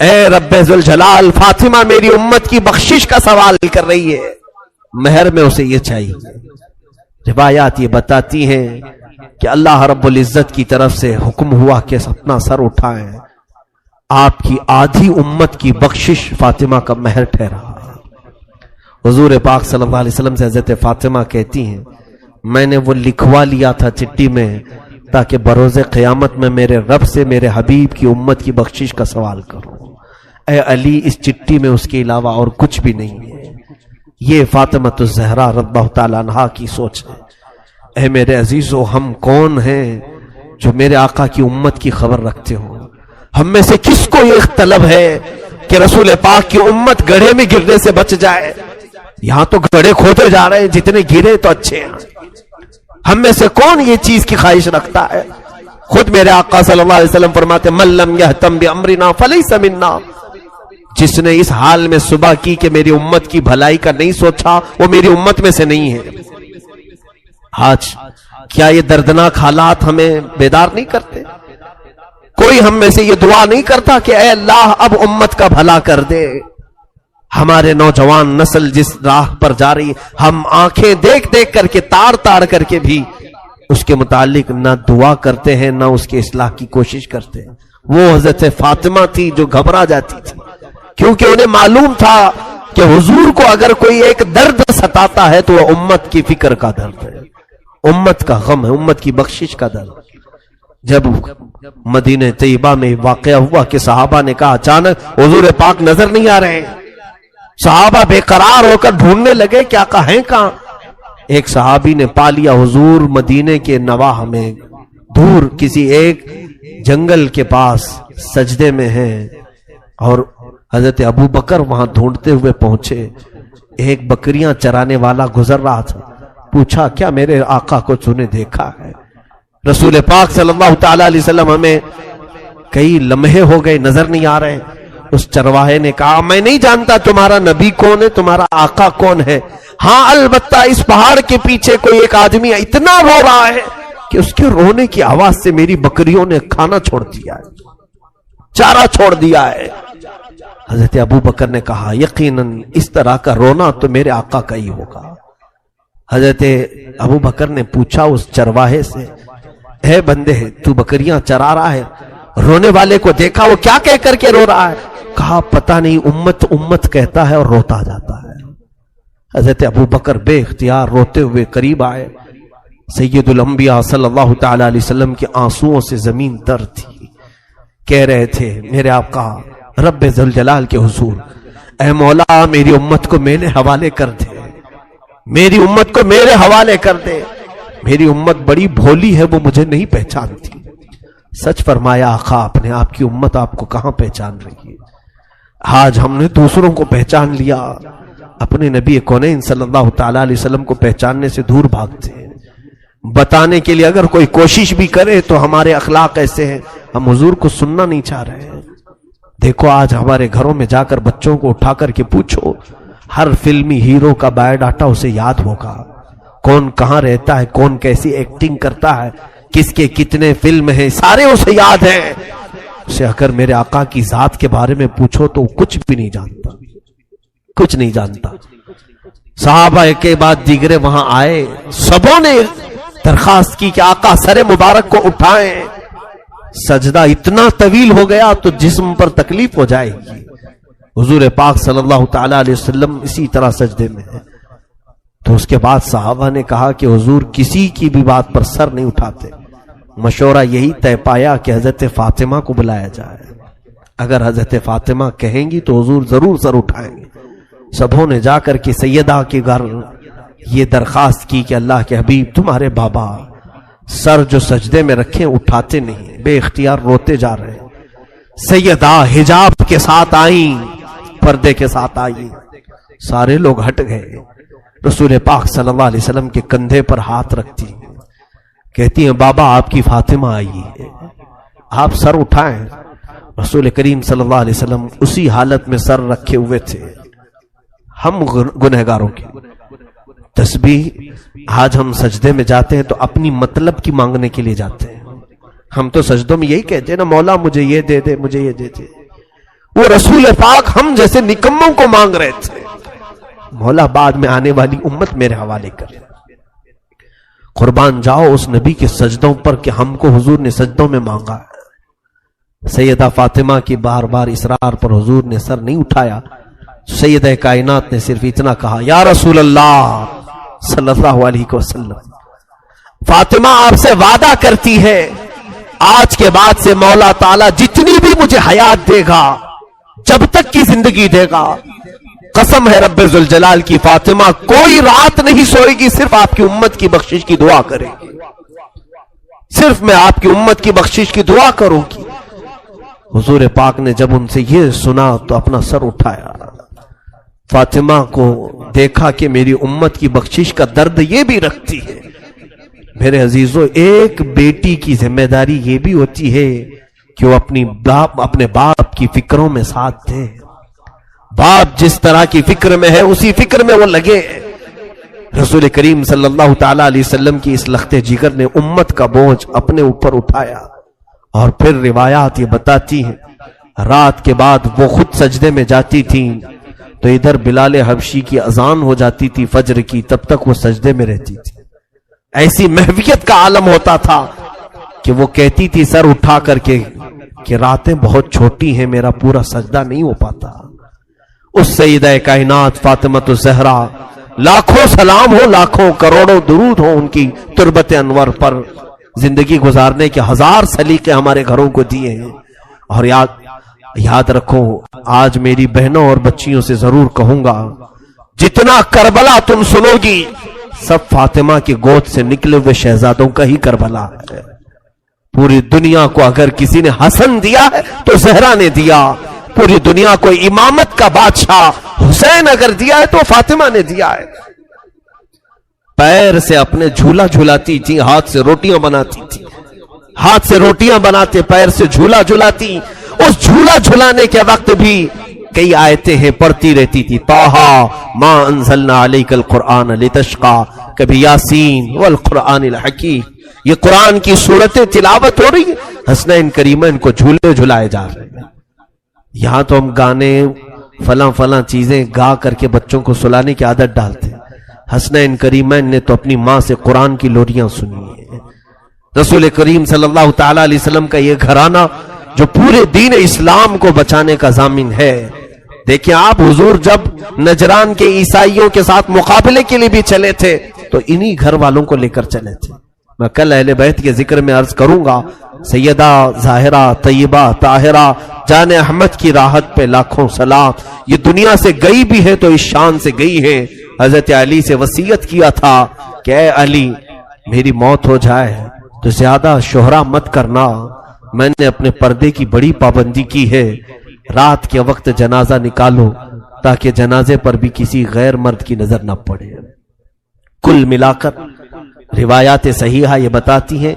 اے رب ذوالجلال، فاطمہ میری امت کی بخشش کا سوال کر رہی ہے، مہر میں اسے یہ چاہیے. روایات یہ بتاتی ہیں کہ اللہ رب العزت کی طرف سے حکم ہوا کہ اپنا سر اٹھائیں. آپ کی آدھی امت کی بخشش فاطمہ کا مہر ٹھہرا. حضور پاک صلی اللہ علیہ وسلم سے حضرت فاطمہ کہتی ہیں میں نے وہ لکھوا لیا تھا چٹھی میں تاکہ بروز قیامت میں میرے رب سے میرے حبیب کی امت کی بخشش کا سوال کروں. اے علی، اس چٹھی میں اس کے علاوہ اور کچھ بھی نہیں ہے. یہ فاطمۃ الزہرا رضی اللہ تعالیٰ عنہا کی سوچ ہے. اے میرے عزیزو، ہم کون ہیں جو میرے آقا کی امت کی خبر رکھتے ہوں؟ ہم میں سے کس کو یہ طلب ہے کہ رسول پاک کی امت گڑھے میں گرنے سے بچ جائے؟ یہاں تو گڑھے کھودے جا رہے ہیں، جتنے گرے تو اچھے ہیں. ہم میں سے کون یہ چیز کی خواہش رکھتا ہے؟ خود میرے آقا صلی اللہ علیہ وسلم فرماتے من لم یہتم بامرنا فلیس منا. جس نے اس حال میں صبح کی کہ میری امت کی بھلائی کا نہیں سوچا، وہ میری امت میں سے نہیں ہے. آج کیا یہ دردناک حالات ہمیں بیدار نہیں کرتے؟ کوئی ہم میں سے یہ دعا نہیں کرتا کہ اے اللہ اب امت کا بھلا کر دے. ہمارے نوجوان نسل جس راہ پر جا رہی ہے، ہم آنکھیں دیکھ دیکھ کر کے تاڑ تاڑ کر کے بھی اس کے متعلق نہ دعا کرتے ہیں نہ اس کے اصلاح کی کوشش کرتے ہیں. وہ حضرت فاطمہ تھی جو گھبرا جاتی تھی، کیونکہ انہیں معلوم تھا کہ حضور کو اگر کوئی ایک درد ستاتا ہے تو وہ امت کی فکر کا درد ہے، امت کا غم ہے، امت کی بخشش کا درد. جب مدینہ طیبہ میں واقعہ ہوا کہ صحابہ نے کہا اچانک حضور پاک نظر نہیں آ رہے ہیں، صحابہ بے قرار ہو کر ڈھونڈنے لگے کیا کہیں کہاں. ایک صحابی نے پا لیا حضور مدینے کے نواح میں دور کسی ایک جنگل کے پاس سجدے میں ہیں. اور حضرت ابو بکر وہاں ڈھونڈتے ہوئے پہنچے. ایک بکریاں چرانے والا گزر رہا تھا، پوچھا کیا میرے آقا کو تو نے دیکھا ہے؟ رسول پاک صلی اللہ تعالی علیہ وسلم ہمیں کئی لمحے ہو گئے نظر نہیں آ رہے. اس چرواہے نے کہا میں نہیں جانتا تمہارا نبی کون ہے، تمہارا آقا کون ہے. ہاں البتہ اس پہاڑ کے پیچھے کوئی ایک آدمی اتنا رو رہا ہے کہ اس کے رونے کی آواز سے میری بکریوں نے کھانا چھوڑ دیا ہے، چارہ چھوڑ دیا ہے. حضرت ابو بکر نے کہا یقیناً اس طرح کا رونا تو میرے آقا کا ہی ہوگا. حضرت ابو بکر نے پوچھا اس چرواہے سے اے بندے تو بکریاں چرا رہا ہے، رونے والے کو دیکھا وہ کیا کہہ کر کے رو رہا ہے؟ کہا پتہ نہیں، امت امت کہتا ہے اور روتا جاتا ہے. حضرت ابو بکر بے اختیار روتے ہوئے قریب آئے. سید الانبیاء صلی اللہ تعالی علیہ وسلم کے آنسوؤں سے زمین تر تھی. کہہ رہے تھے میرے آقا رب ذوالجلال کے حضور، اے مولا میری امت کو میرے حوالے کر دے، میری امت کو میرے حوالے کر دے. میری امت بڑی بھولی ہے، وہ مجھے نہیں پہچانتی. سچ فرمایا آقا آپ نے، آپ کی امت آپ کو کہاں پہچان رہی ہے؟ آج ہم نے دوسروں کو پہچان لیا، اپنے نبی کونین صلی اللہ تعالی علیہ وسلم کو پہچاننے سے دور بھاگتے ہیں. بتانے کے لیے اگر کوئی کوشش بھی کرے تو ہمارے اخلاق ایسے ہیں، ہم حضور کو سننا نہیں چاہ رہے ہیں. دیکھو آج ہمارے گھروں میں جا کر بچوں کو اٹھا کر کے پوچھو، ہر فلمی ہیرو کا بایو ڈاٹا اسے یاد ہوگا، کون کہاں رہتا ہے، کون کیسی ایکٹنگ کرتا ہے، کس کے کتنے فلم ہیں، سارے اسے یاد ہیں. اسے اگر میرے آقا کی ذات کے بارے میں پوچھو تو کچھ بھی نہیں جانتا، کچھ نہیں جانتا. صحابہ کے بعد دیگرے وہاں آئے، سبوں نے درخواست کی کہ آقا سر مبارک کو اٹھائیں. سجدہ اتنا طویل ہو گیا تو جسم پر تکلیف ہو جائے گی. حضور پاک صلی اللہ تعالی علیہ وسلم اسی طرح سجدے میں ہے. تو اس کے بعد صحابہ نے کہا کہ حضور کسی کی بھی بات پر سر نہیں اٹھاتے. مشورہ یہی طے پایا کہ حضرت فاطمہ کو بلایا جائے. اگر حضرت فاطمہ کہیں گی تو حضور ضرور سر اٹھائیں گے. سبوں نے جا کر کے سیدہ کے گھر یہ درخواست کی کہ اللہ کے حبیب تمہارے بابا سر جو سجدے میں رکھے اٹھاتے نہیں، بے اختیار روتے جا رہے ہیں. سیدہ حجاب کے ساتھ آئیں، پردے کے ساتھ آئیں. سارے لوگ ہٹ گئے. رسول پاک صلی اللہ علیہ وسلم کے کندھے پر ہاتھ رکھتی ہیں، کہتی ہیں بابا آپ کی فاطمہ آئی ہے، آپ سر اٹھائیں. رسول کریم صلی اللہ علیہ وسلم اسی حالت میں سر رکھے ہوئے تھے. ہم گنہگاروں کی تسبیح. آج ہم سجدے میں جاتے ہیں تو اپنی مطلب کی مانگنے کے لیے جاتے ہیں. ہم تو سجدوں میں یہی کہتے ہیں نا مولا مجھے یہ دے دے, مجھے یہ دے دے. وہ رسول پاک ہم جیسے نکموں کو مانگ رہے تھے, مولا بعد میں آنے والی امت میرے حوالے کر. قربان جاؤ اس نبی کے سجدوں پر کہ ہم کو حضور نے سجدوں میں مانگا ہے. سیدہ فاطمہ کی بار بار اصرار پر حضور نے سر نہیں اٹھایا. سیدہ کائنات نے صرف اتنا کہا یا رسول اللہ صلی اللہ علیہ وسلم, فاطمہ آپ سے وعدہ کرتی ہے آج کے بعد سے مولا تعالیٰ جتنی بھی مجھے حیات دے گا, جب تک کی زندگی دے گا, قسم ہے رب ذوالجلال کی, فاطمہ کوئی رات نہیں سوئے گی, صرف آپ کی امت کی بخشش کی دعا کرے گی. صرف میں آپ کی امت کی بخشش کی دعا کروں گی. حضور پاک نے جب ان سے یہ سنا تو اپنا سر اٹھایا. فاطمہ کو دیکھا کہ میری امت کی بخشش کا درد یہ بھی رکھتی ہے. میرے عزیزو, ایک بیٹی کی ذمہ داری یہ بھی ہوتی ہے کہ وہ اپنے باپ کی فکروں میں ساتھ دے. باپ جس طرح کی فکر میں ہے اسی فکر میں وہ لگے. رسول کریم صلی اللہ تعالی علیہ وسلم کی اس لخت جگر نے امت کا بوجھ اپنے اوپر اٹھایا. اور پھر روایات یہ بتاتی ہیں رات کے بعد وہ خود سجدے میں جاتی تھیں تو ادھر بلال حبشی کی اذان ہو جاتی تھی فجر کی, تب تک وہ سجدے میں رہتی تھی. ایسی محویت کا عالم ہوتا تھا کہ وہ کہتی تھی سر اٹھا کر کے کہ راتیں بہت چھوٹی ہیں, میرا پورا سجدہ نہیں ہو پاتا. اس سیدہ کائنات فاطمہ الزہرا, لاکھوں سلام ہو, لاکھوں کروڑوں درود ہو ان کی تربت انور پر. زندگی گزارنے کے ہزار سلیقے ہمارے گھروں کو دیے ہیں. اور یاد رکھو, آج میری بہنوں اور بچیوں سے ضرور کہوں گا, جتنا کربلا تم سنو گی سب فاطمہ کی گود سے نکلے ہوئے شہزادوں کا ہی کربلا ہے. پوری دنیا کو اگر کسی نے حسن دیا ہے تو زہرا نے دیا. پوری دنیا کو امامت کا بادشاہ حسین اگر دیا ہے تو فاطمہ نے دیا ہے. پیر سے اپنے جھولا جھولاتی تھی, ہاتھ سے روٹیاں بناتی تھی, ہاتھ سے روٹیاں بناتے پیر سے جھولا جھولاتی. اس جھولا جھولانے کے وقت بھی کئی آیتیں ہیں پڑھتی رہتی تھی. طٰہٰ ما انزلنا علیک القرآن لتشقیٰ, کبھی یاسین والقرآن الحکیم. یہ قرآن کی صورتیں تلاوت ہو رہی ہیں, حسنین کریمین کو جھولے جھلائے جا رہے ہیں. یہاں تو ہم گانے فلاں چیزیں گا کر کے بچوں کو سلانے کی عادت ڈالتے ہیں. حسنین کریمین نے تو اپنی ماں سے قرآن کی لوریاں سنی ہیں. رسول کریم صلی اللہ تعالی علیہ وسلم کا یہ گھرانہ جو پورے دین اسلام کو بچانے کا ضامن ہے. دیکھیں آپ, حضور جب نجران کے عیسائیوں کے ساتھ مقابلے کے لیے بھی چلے تھے تو انہی گھر والوں کو لے کر چلے تھے. میں کل اہل بیت کے ذکر میں عرض کروں گا, سیدہ ظاہرہ طیبہ طاہرہ جان احمد کی راحت پہ لاکھوں سلام. یہ دنیا سے گئی بھی ہے تو اس شان سے گئی ہے. حضرت علی سے وصیت کیا تھا کہ اے علی, میری موت ہو جائے تو زیادہ شہرا مت کرنا. میں نے اپنے پردے کی بڑی پابندی کی ہے, رات کے وقت جنازہ نکالو تاکہ جنازے پر بھی کسی غیر مرد کی نظر نہ پڑے. کل ملا کر روایات صحیحہ یہ بتاتی ہیں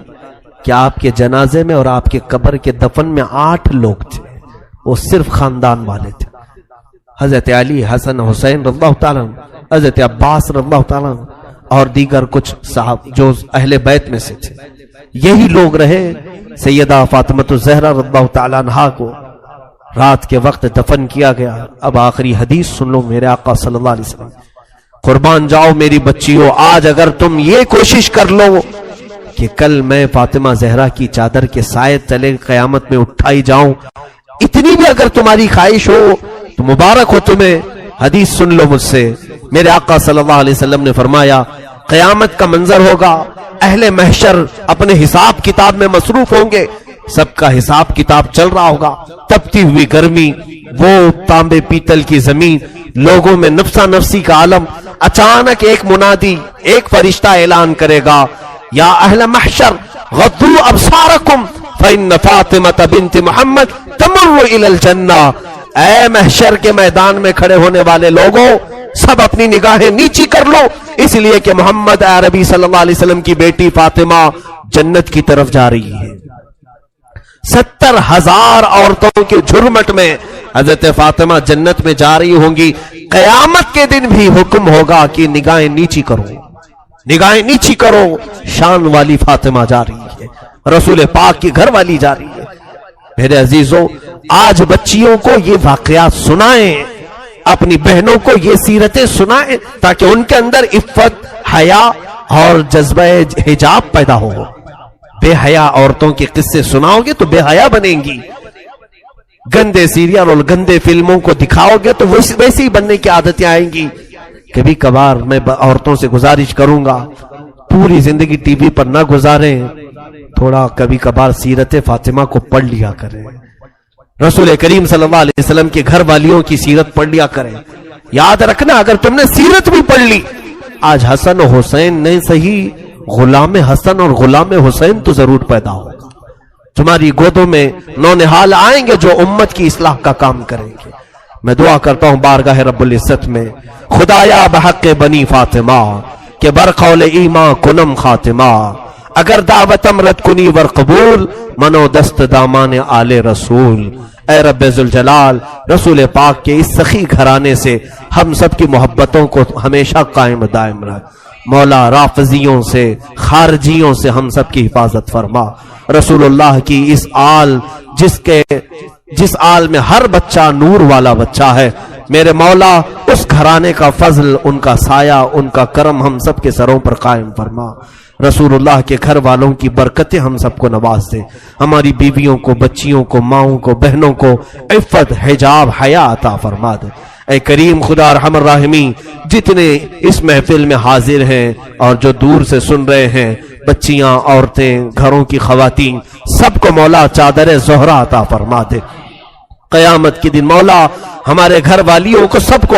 کہ آپ کے جنازے میں اور آپ کے قبر کے دفن میں 8 لوگ تھے, وہ صرف خاندان والے تھے. حضرت علی, حسن حسین رضی اللہ تعالیٰ, حضرت عباس رضی اللہ تعالیٰ اور دیگر کچھ صاحب جو اہل بیت میں سے تھے. یہی لوگ رہے. سیدہ فاطمہ الزہرا رضی اللہ تعالیٰ عنہا کو رات کے وقت دفن کیا گیا. اب آخری حدیث سن لو میرے آقا صلی اللہ علیہ وسلم. قربان جاؤ میری بچیوں, آج اگر تم یہ کوشش کر لو کہ کل میں فاطمہ زہرا کی چادر کے سائے تلے قیامت میں اٹھائی جاؤں, اتنی بھی اگر تمہاری خواہش ہو تو مبارک ہو تمہیں. حدیث سن لو مجھ سے. میرے آقا صلی اللہ علیہ وسلم نے فرمایا, قیامت کا منظر ہوگا, اہل محشر اپنے حساب کتاب میں مصروف ہوں گے, سب کا حساب کتاب چل رہا ہوگا. تپتی ہوئی گرمی, وہ تانبے پیتل کی زمین, لوگوں میں نفسا نفسی کا عالم. اچانک ایک منادی, ایک فرشتہ اعلان کرے گا, یا اہل محشر غضوا ابصارکم فإن فاطمہ بنت محمد تمر الی الجنہ. اے محشر کے میدان میں کھڑے ہونے والے لوگوں, سب اپنی نگاہیں نیچی کر لو, اس لیے کہ محمد عربی صلی اللہ علیہ وسلم کی بیٹی فاطمہ جنت کی طرف جا رہی ہے. 70,000 عورتوں کے جھرمٹ میں حضرت فاطمہ جنت میں جا رہی ہوں گی. قیامت کے دن بھی حکم ہوگا کہ نگاہیں نیچی کرو، نگاہیں نیچی کرو، شان والی فاطمہ جا رہی ہے، رسول پاک کی گھر والی جا رہی ہے۔ میرے عزیزوں، آج بچیوں کو یہ واقعات سنائیں، اپنی بہنوں کو یہ سیرتیں سنائیں، تاکہ ان کے اندر عفت، حیا اور جذبہ حجاب پیدا ہو۔ بے حیا عورتوں کے قصے سناؤ گے تو بے حیا بنیں گی، گندے سیریل اور گندے فلموں کو دکھاؤ گے تو ویسے ہی بننے کی عادتیں آئیں گی۔ کبھی کبھار میں عورتوں سے گزارش کروں گا، پوری زندگی ٹی وی پر نہ گزاریں، تھوڑا کبھی کبھار سیرت فاطمہ کو پڑھ لیا کریں، رسول کریم صلی اللہ علیہ وسلم کے گھر والیوں کی سیرت پڑھ لیا کریں۔ یاد رکھنا، اگر تم نے سیرت بھی پڑھ لی، آج حسن و حسین نہیں صحیح، غلام حسن اور غلام حسین تو ضرور پیدا ہوگا، تمہاری گودوں میں نونہال آئیں گے جو امت کی اصلاح کا کام کریں گے۔ میں دعا کرتا ہوں بارگاہ رب العزت میں، خدایا بحق بنی فاطمہ کہ برقول ایمان کنم خاتمہ، اگر دعوت امرت کنی ور قبول، منو دست دامان آل رسول۔ اے رب ذوالجلال، رسول پاک کے اس سخی گھرانے سے ہم سب کی محبتوں کو ہمیشہ قائم دائم رکھ۔ مولا، رافضیوں سے، خارجیوں سے ہم سب کی حفاظت فرما۔ رسول اللہ کی اس آل جس آل میں ہر بچہ نور والا بچہ ہے، میرے مولا اس گھرانے کا فضل، ان کا سایہ، ان کا کرم ہم سب کے سروں پر قائم فرما۔ رسول اللہ کے گھر والوں کی برکتیں ہم سب کو نواز دے، ہماری بیویوں کو، بچیوں کو، ماؤں کو، بہنوں کو عفت، حجاب، حیا عطا فرما دے۔ اے کریم خدا ارحم الراحمین، جتنے اس محفل میں حاضر ہیں اور جو دور سے سن رہے ہیں، بچیاں، عورتیں، گھروں کی خواتین، سب کو مولا چادر زہرہ عطا فرما دے۔ قیامت کے دن مولا ہمارے گھر والیوں کو سب کو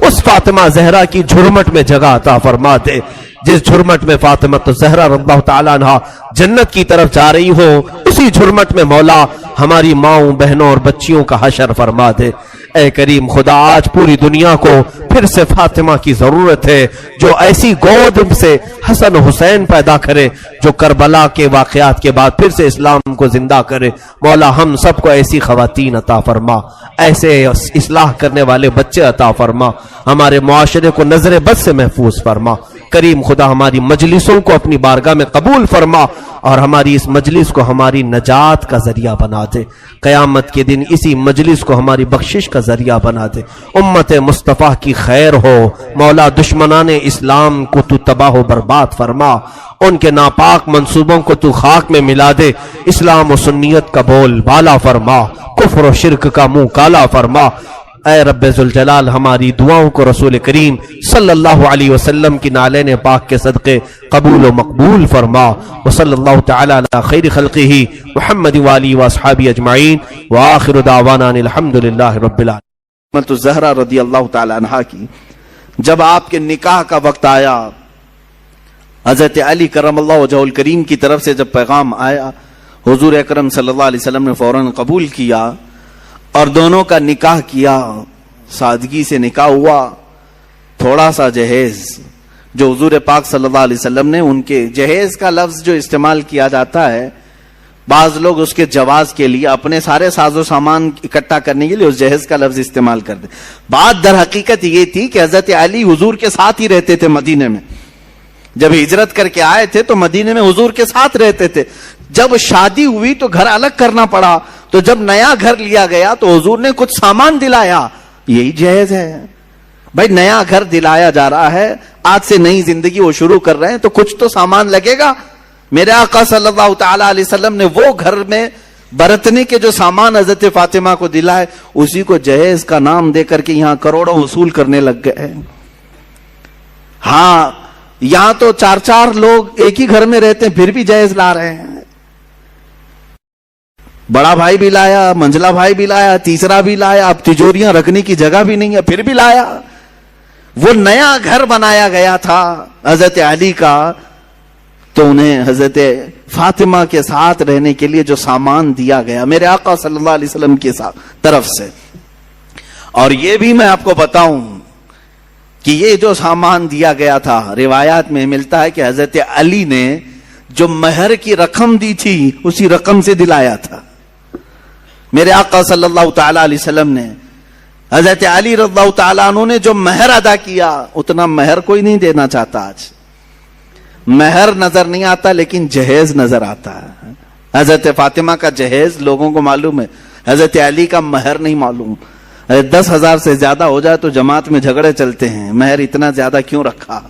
اس فاطمہ زہرا کی جھرمٹ میں جگہ عطا فرما دے، جس جھرمٹ میں فاطمہ زہرا رضی اللہ تعالیٰ عنہا جنت کی طرف جا رہی ہو، اسی جھرمٹ میں مولا ہماری ماؤں، بہنوں اور بچیوں کا حشر فرما دے۔ اے کریم خدا، آج پوری دنیا کو پھر سے فاطمہ کی ضرورت ہے، جو ایسی گود سے حسن حسین پیدا کرے، جو کربلا کے واقعات کے بعد پھر سے اسلام کو زندہ کرے۔ مولا ہم سب کو ایسی خواتین عطا فرما، ایسے اصلاح کرنے والے بچے عطا فرما، ہمارے معاشرے کو نظر بد سے محفوظ فرما۔ کریم خدا، ہماری مجلسوں کو اپنی بارگاہ میں قبول فرما، اور ہماری اس مجلس کو ہماری نجات کا ذریعہ بنا دے۔ قیامت کے دن اسی مجلس کو ہماری بخشش کا ذریعہ بنا دے۔ امت مصطفیٰ کی خیر ہو مولا، دشمنان اسلام کو تو تباہ و برباد فرما، ان کے ناپاک منصوبوں کو تو خاک میں ملا دے، اسلام و سنیت کا بول بالا فرما، کفر و شرک کا منہ کالا فرما۔ اے رب ذوالجلال، ہماری دعاؤں کو رسول کریم صلی اللہ علیہ وسلم کی نالین پاک کے صدقے قبول و مقبول فرما۔ وصلی اللہ تعالی علی خیر خلقہ محمد وآلہ واصحابہ اجمعین، وآخر دعوانا الحمدللہ رب العالمین۔ فاطمہ الزہرا رضی اللہ تعالی عنہا کی جب آپ کے نکاح کا وقت آیا، حضرت علی کرم اللہ وجہہ الکریم کی طرف سے جب پیغام آیا، حضور اکرم صلی اللہ علیہ وسلم نے فوراً قبول کیا اور دونوں کا نکاح کیا، سادگی سے نکاح ہوا۔ تھوڑا سا جہیز جو حضور پاک صلی اللہ علیہ وسلم نے، ان کے جہیز کا لفظ جو استعمال کیا جاتا ہے، بعض لوگ اس کے جواز کے لیے اپنے سارے ساز و سامان اکٹھا کرنے کے لیے اس جہیز کا لفظ استعمال کرتے۔ بات در حقیقت یہ تھی کہ حضرت علی حضور کے ساتھ ہی رہتے تھے مدینے میں، جب ہجرت کر کے آئے تھے تو مدینے میں حضور کے ساتھ رہتے تھے۔ جب شادی ہوئی تو گھر الگ کرنا پڑا، تو جب نیا گھر لیا گیا تو حضور نے کچھ سامان دلایا، یہی جہیز ہے۔ بھائی نیا گھر دلایا جا رہا ہے، آج سے نئی زندگی وہ شروع کر رہے ہیں، تو کچھ تو سامان لگے گا۔ میرے آقا صلی اللہ تعالی علیہ وسلم نے وہ گھر میں برتنے کے جو سامان حضرت فاطمہ کو دلائے، اسی کو جہیز کا نام دے کر کے یہاں کروڑوں وصول کرنے لگ گئے۔ ہاں، یہاں تو چار چار لوگ ایک ہی گھر میں رہتے ہیں، پھر بھی جہیز لا رہے ہیں۔ بڑا بھائی بھی لایا، منجلا بھائی بھی لایا، تیسرا بھی لایا، اب تجوریاں رکھنے کی جگہ بھی نہیں ہے، پھر بھی لایا۔ وہ نیا گھر بنایا گیا تھا حضرت علی کا، تو انہیں حضرت فاطمہ کے ساتھ رہنے کے لیے جو سامان دیا گیا میرے آقا صلی اللہ علیہ وسلم کی طرف سے، اور یہ بھی میں آپ کو بتاؤں کہ یہ جو سامان دیا گیا تھا، روایات میں ملتا ہے کہ حضرت علی نے جو مہر کی رقم دی تھی اسی رقم سے دلایا تھا۔ میرے آقا صلی اللہ تعالی علیہ وسلم نے حضرت علی رضی اللہ تعالیٰ عنہ نے جو مہر ادا کیا اتنا مہر کوئی نہیں دینا چاہتا آج. مہر نظر نہیں آتا لیکن جہیز نظر آتا ہے. حضرت فاطمہ کا جہیز لوگوں کو معلوم ہے, حضرت علی کا مہر نہیں معلوم. 10,000 سے زیادہ ہو جائے تو جماعت میں جھگڑے چلتے ہیں, مہر اتنا زیادہ کیوں رکھا,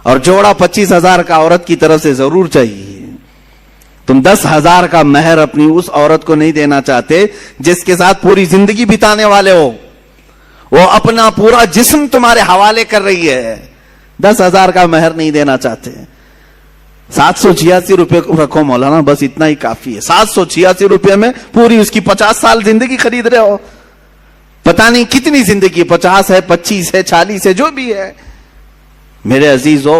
اور جوڑا 25,000 کا عورت کی طرف سے ضرور چاہیے. تم 10,000 کا مہر اپنی اس عورت کو نہیں دینا چاہتے جس کے ساتھ پوری زندگی بتانے والے ہو, وہ اپنا پورا جسم تمہارے حوالے کر رہی ہے. 10,000 کا مہر نہیں دینا چاہتے. 786 روپے رکھو مولانا, بس اتنا ہی کافی ہے. 786 روپے میں پوری اس کی 50 سال زندگی خرید رہے ہو. پتہ نہیں کتنی زندگی, 50 ہے, 25 ہے, 40 ہے, جو بھی ہے. میرے عزیزو,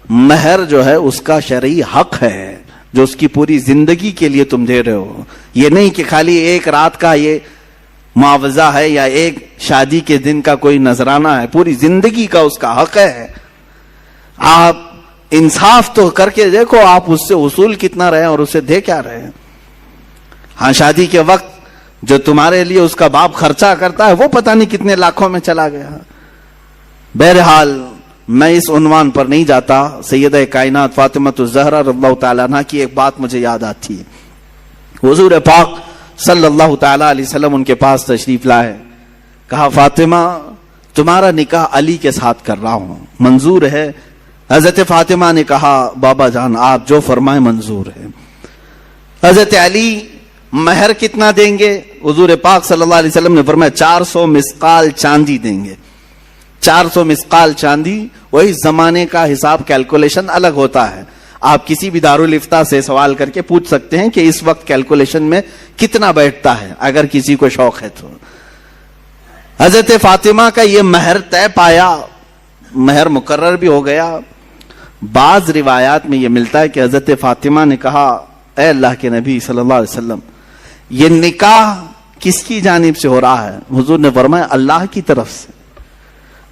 مہر جو ہے اس کا شرعی حق ہے جو اس کی پوری زندگی کے لیے تم دے رہے ہو. یہ نہیں کہ خالی ایک رات کا یہ معاوضہ ہے یا ایک شادی کے دن کا کوئی نذرانہ ہے, پوری زندگی کا اس کا حق ہے. آپ انصاف تو کر کے دیکھو, آپ اس سے اصول کتنا رہے اور اسے دے کیا رہے. ہاں, شادی کے وقت جو تمہارے لیے اس کا باپ خرچہ کرتا ہے وہ پتہ نہیں کتنے لاکھوں میں چلا گیا. بہرحال میں اس عنوان پر نہیں جاتا. سیدہ کائنات فاطمہ الزہرا رضی اللہ تعالیٰ عنہ کی ایک بات مجھے یاد آتی ہے. حضور پاک صلی اللہ تعالیٰ علیہ وسلم ان کے پاس تشریف لائے, کہا فاطمہ تمہارا نکاح علی کے ساتھ کر رہا ہوں, منظور ہے؟ حضرت فاطمہ نے کہا بابا جان آپ جو فرمائیں منظور ہے. حضرت علی مہر کتنا دیں گے؟ حضور پاک صلی اللہ علیہ وسلم نے فرمایا 400 مسقال چاندی دیں گے. 400 مسقال چاندی, وہی زمانے کا حساب کیلکولیشن الگ ہوتا ہے. آپ کسی بھی دارالفتہ سے سوال کر کے پوچھ سکتے ہیں کہ اس وقت کیلکولیشن میں کتنا بیٹھتا ہے, اگر کسی کو شوق ہے تو. حضرت فاطمہ کا یہ مہر طے پایا, مہر مقرر بھی ہو گیا. بعض روایات میں یہ ملتا ہے کہ حضرت فاطمہ نے کہا اے اللہ کے نبی صلی اللہ علیہ وسلم یہ نکاح کس کی جانب سے ہو رہا ہے؟ حضور نے فرمایا اللہ کی طرف سے.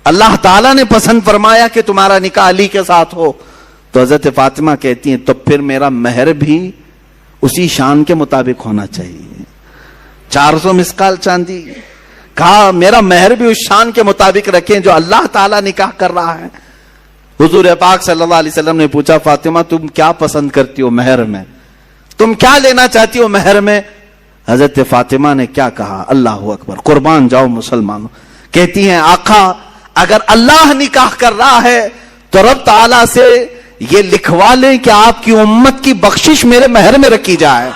اللہ تعالیٰ نے پسند فرمایا کہ تمہارا نکاح علی کے ساتھ ہو. تو حضرت فاطمہ کہتی ہیں تو پھر میرا مہر بھی اسی شان کے مطابق ہونا چاہیے. 400 مسقال چاندی, کہا میرا مہر بھی اس شان کے مطابق رکھیں جو اللہ تعالیٰ نکاح کر رہا ہے. حضور پاک صلی اللہ علیہ وسلم نے پوچھا فاطمہ تم کیا پسند کرتی ہو مہر میں, تم کیا لینا چاہتی ہو مہر میں؟ حضرت فاطمہ نے کیا کہا, اللہ اکبر, قربان جاؤ مسلمانوں. کہتی ہیں آقا اگر اللہ نکاح کر رہا ہے تو رب تعالیٰ سے یہ لکھوا لیں کہ آپ کی امت کی بخشش میرے مہر میں رکھی جائے.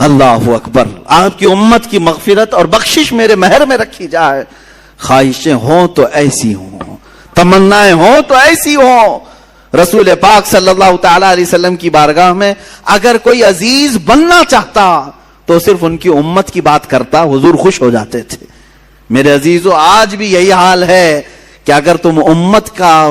اللہ اکبر, آپ کی امت کی مغفرت اور بخشش میرے مہر میں رکھی جائے. خواہشیں ہوں تو ایسی ہوں, تمنائیں ہوں تو ایسی ہوں. رسول پاک صلی اللہ تعالیٰ علیہ وسلم کی بارگاہ میں اگر کوئی عزیز بننا چاہتا تو صرف ان کی امت کی بات کرتا, حضور خوش ہو جاتے تھے. میرے عزیزو آج بھی یہی حال ہے کہ اگر تم امت کا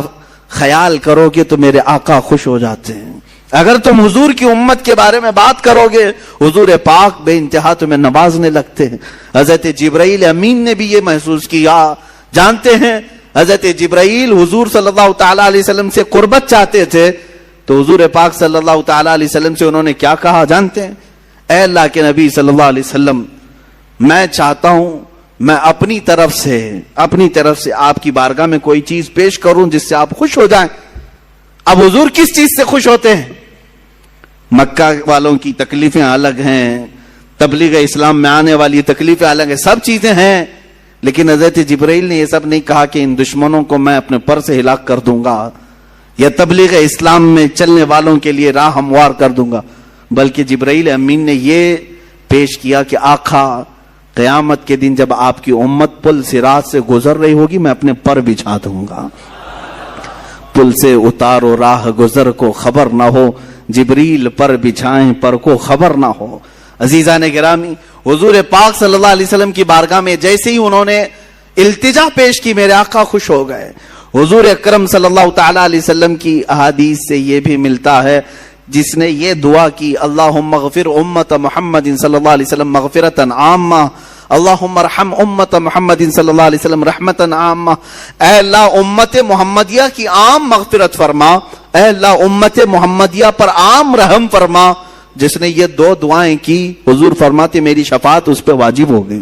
خیال کرو گے تو میرے آقا خوش ہو جاتے ہیں. اگر تم حضور کی امت کے بارے میں بات کرو گے حضور پاک بے انتہا تمہیں نوازنے لگتے ہیں. حضرت جبرائیل امین نے بھی یہ محسوس کیا. جانتے ہیں حضرت جبرائیل حضور صلی اللہ تعالیٰ علیہ وسلم سے قربت چاہتے تھے تو حضور پاک صلی اللہ تعالیٰ علیہ وسلم سے انہوں نے کیا کہا جانتے ہیں؟ اے اللہ کے نبی صلی اللہ علیہ وسلم میں چاہتا ہوں میں اپنی طرف سے آپ کی بارگاہ میں کوئی چیز پیش کروں جس سے آپ خوش ہو جائیں. اب حضور کس چیز سے خوش ہوتے ہیں؟ مکہ والوں کی تکلیفیں الگ ہیں, تبلیغ اسلام میں آنے والی تکلیفیں الگ ہیں, سب چیزیں ہیں. لیکن حضرت جبرائیل نے یہ سب نہیں کہا کہ ان دشمنوں کو میں اپنے پر سے ہلاک کر دوں گا یا تبلیغ اسلام میں چلنے والوں کے لیے راہ ہموار کر دوں گا, بلکہ جبرائیل امین نے یہ پیش کیا کہ آقا قیامت کے دن جب آپ کی امت پل صراط سے گزر رہی ہوگی میں اپنے پر بچھا دوں گا. پل سے اتارو راہ گزر کو خبر نہ ہو, جبریل پر بچھائیں پر کو خبر نہ ہو. عزیزان گرامی حضور پاک صلی اللہ علیہ وسلم کی بارگاہ میں جیسے ہی انہوں نے التجا پیش کی میرے آقا خوش ہو گئے. حضور اکرم صلی اللہ تعالی علیہ وسلم کی احادیث سے یہ بھی ملتا ہے جس نے یہ دعا کی اللہم اغفر امت محمد صلی اللہ علیہ وسلم مغفرتا عامہ, اللہم ارحم امت محمد صلی اللہ علیہ وسلم رحمتا عامہ. اے اللہ امت محمدیہ کی عام مغفرت فرما, اے اللہ امت محمدیہ پر عام رحم فرما. جس نے یہ دو دعائیں کی حضور فرماتے میری شفاعت اس پہ واجب ہو گئی.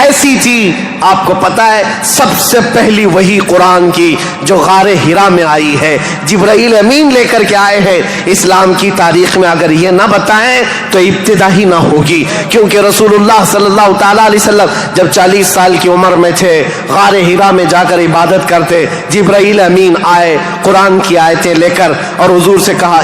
ایسی تھی، آپ کو پتا ہے سب سے پہلی وہی قرآن کی جو غار ہرا میں آئی ہے، جبرائیل امین لے کر کے آئے ہیں۔ اسلام کی تاریخ میں اگر یہ نہ بتائیں تو ابتدا ہی نہ ہوگی، کیونکہ رسول اللہ صلی اللہ تعالیٰ علیہ وسلم جب 40 سال کی عمر میں تھے، غار ہرا میں جا کر عبادت کرتے، جبرائیل امین آئے قرآن کی آیتیں لے کر اور حضور سے کہا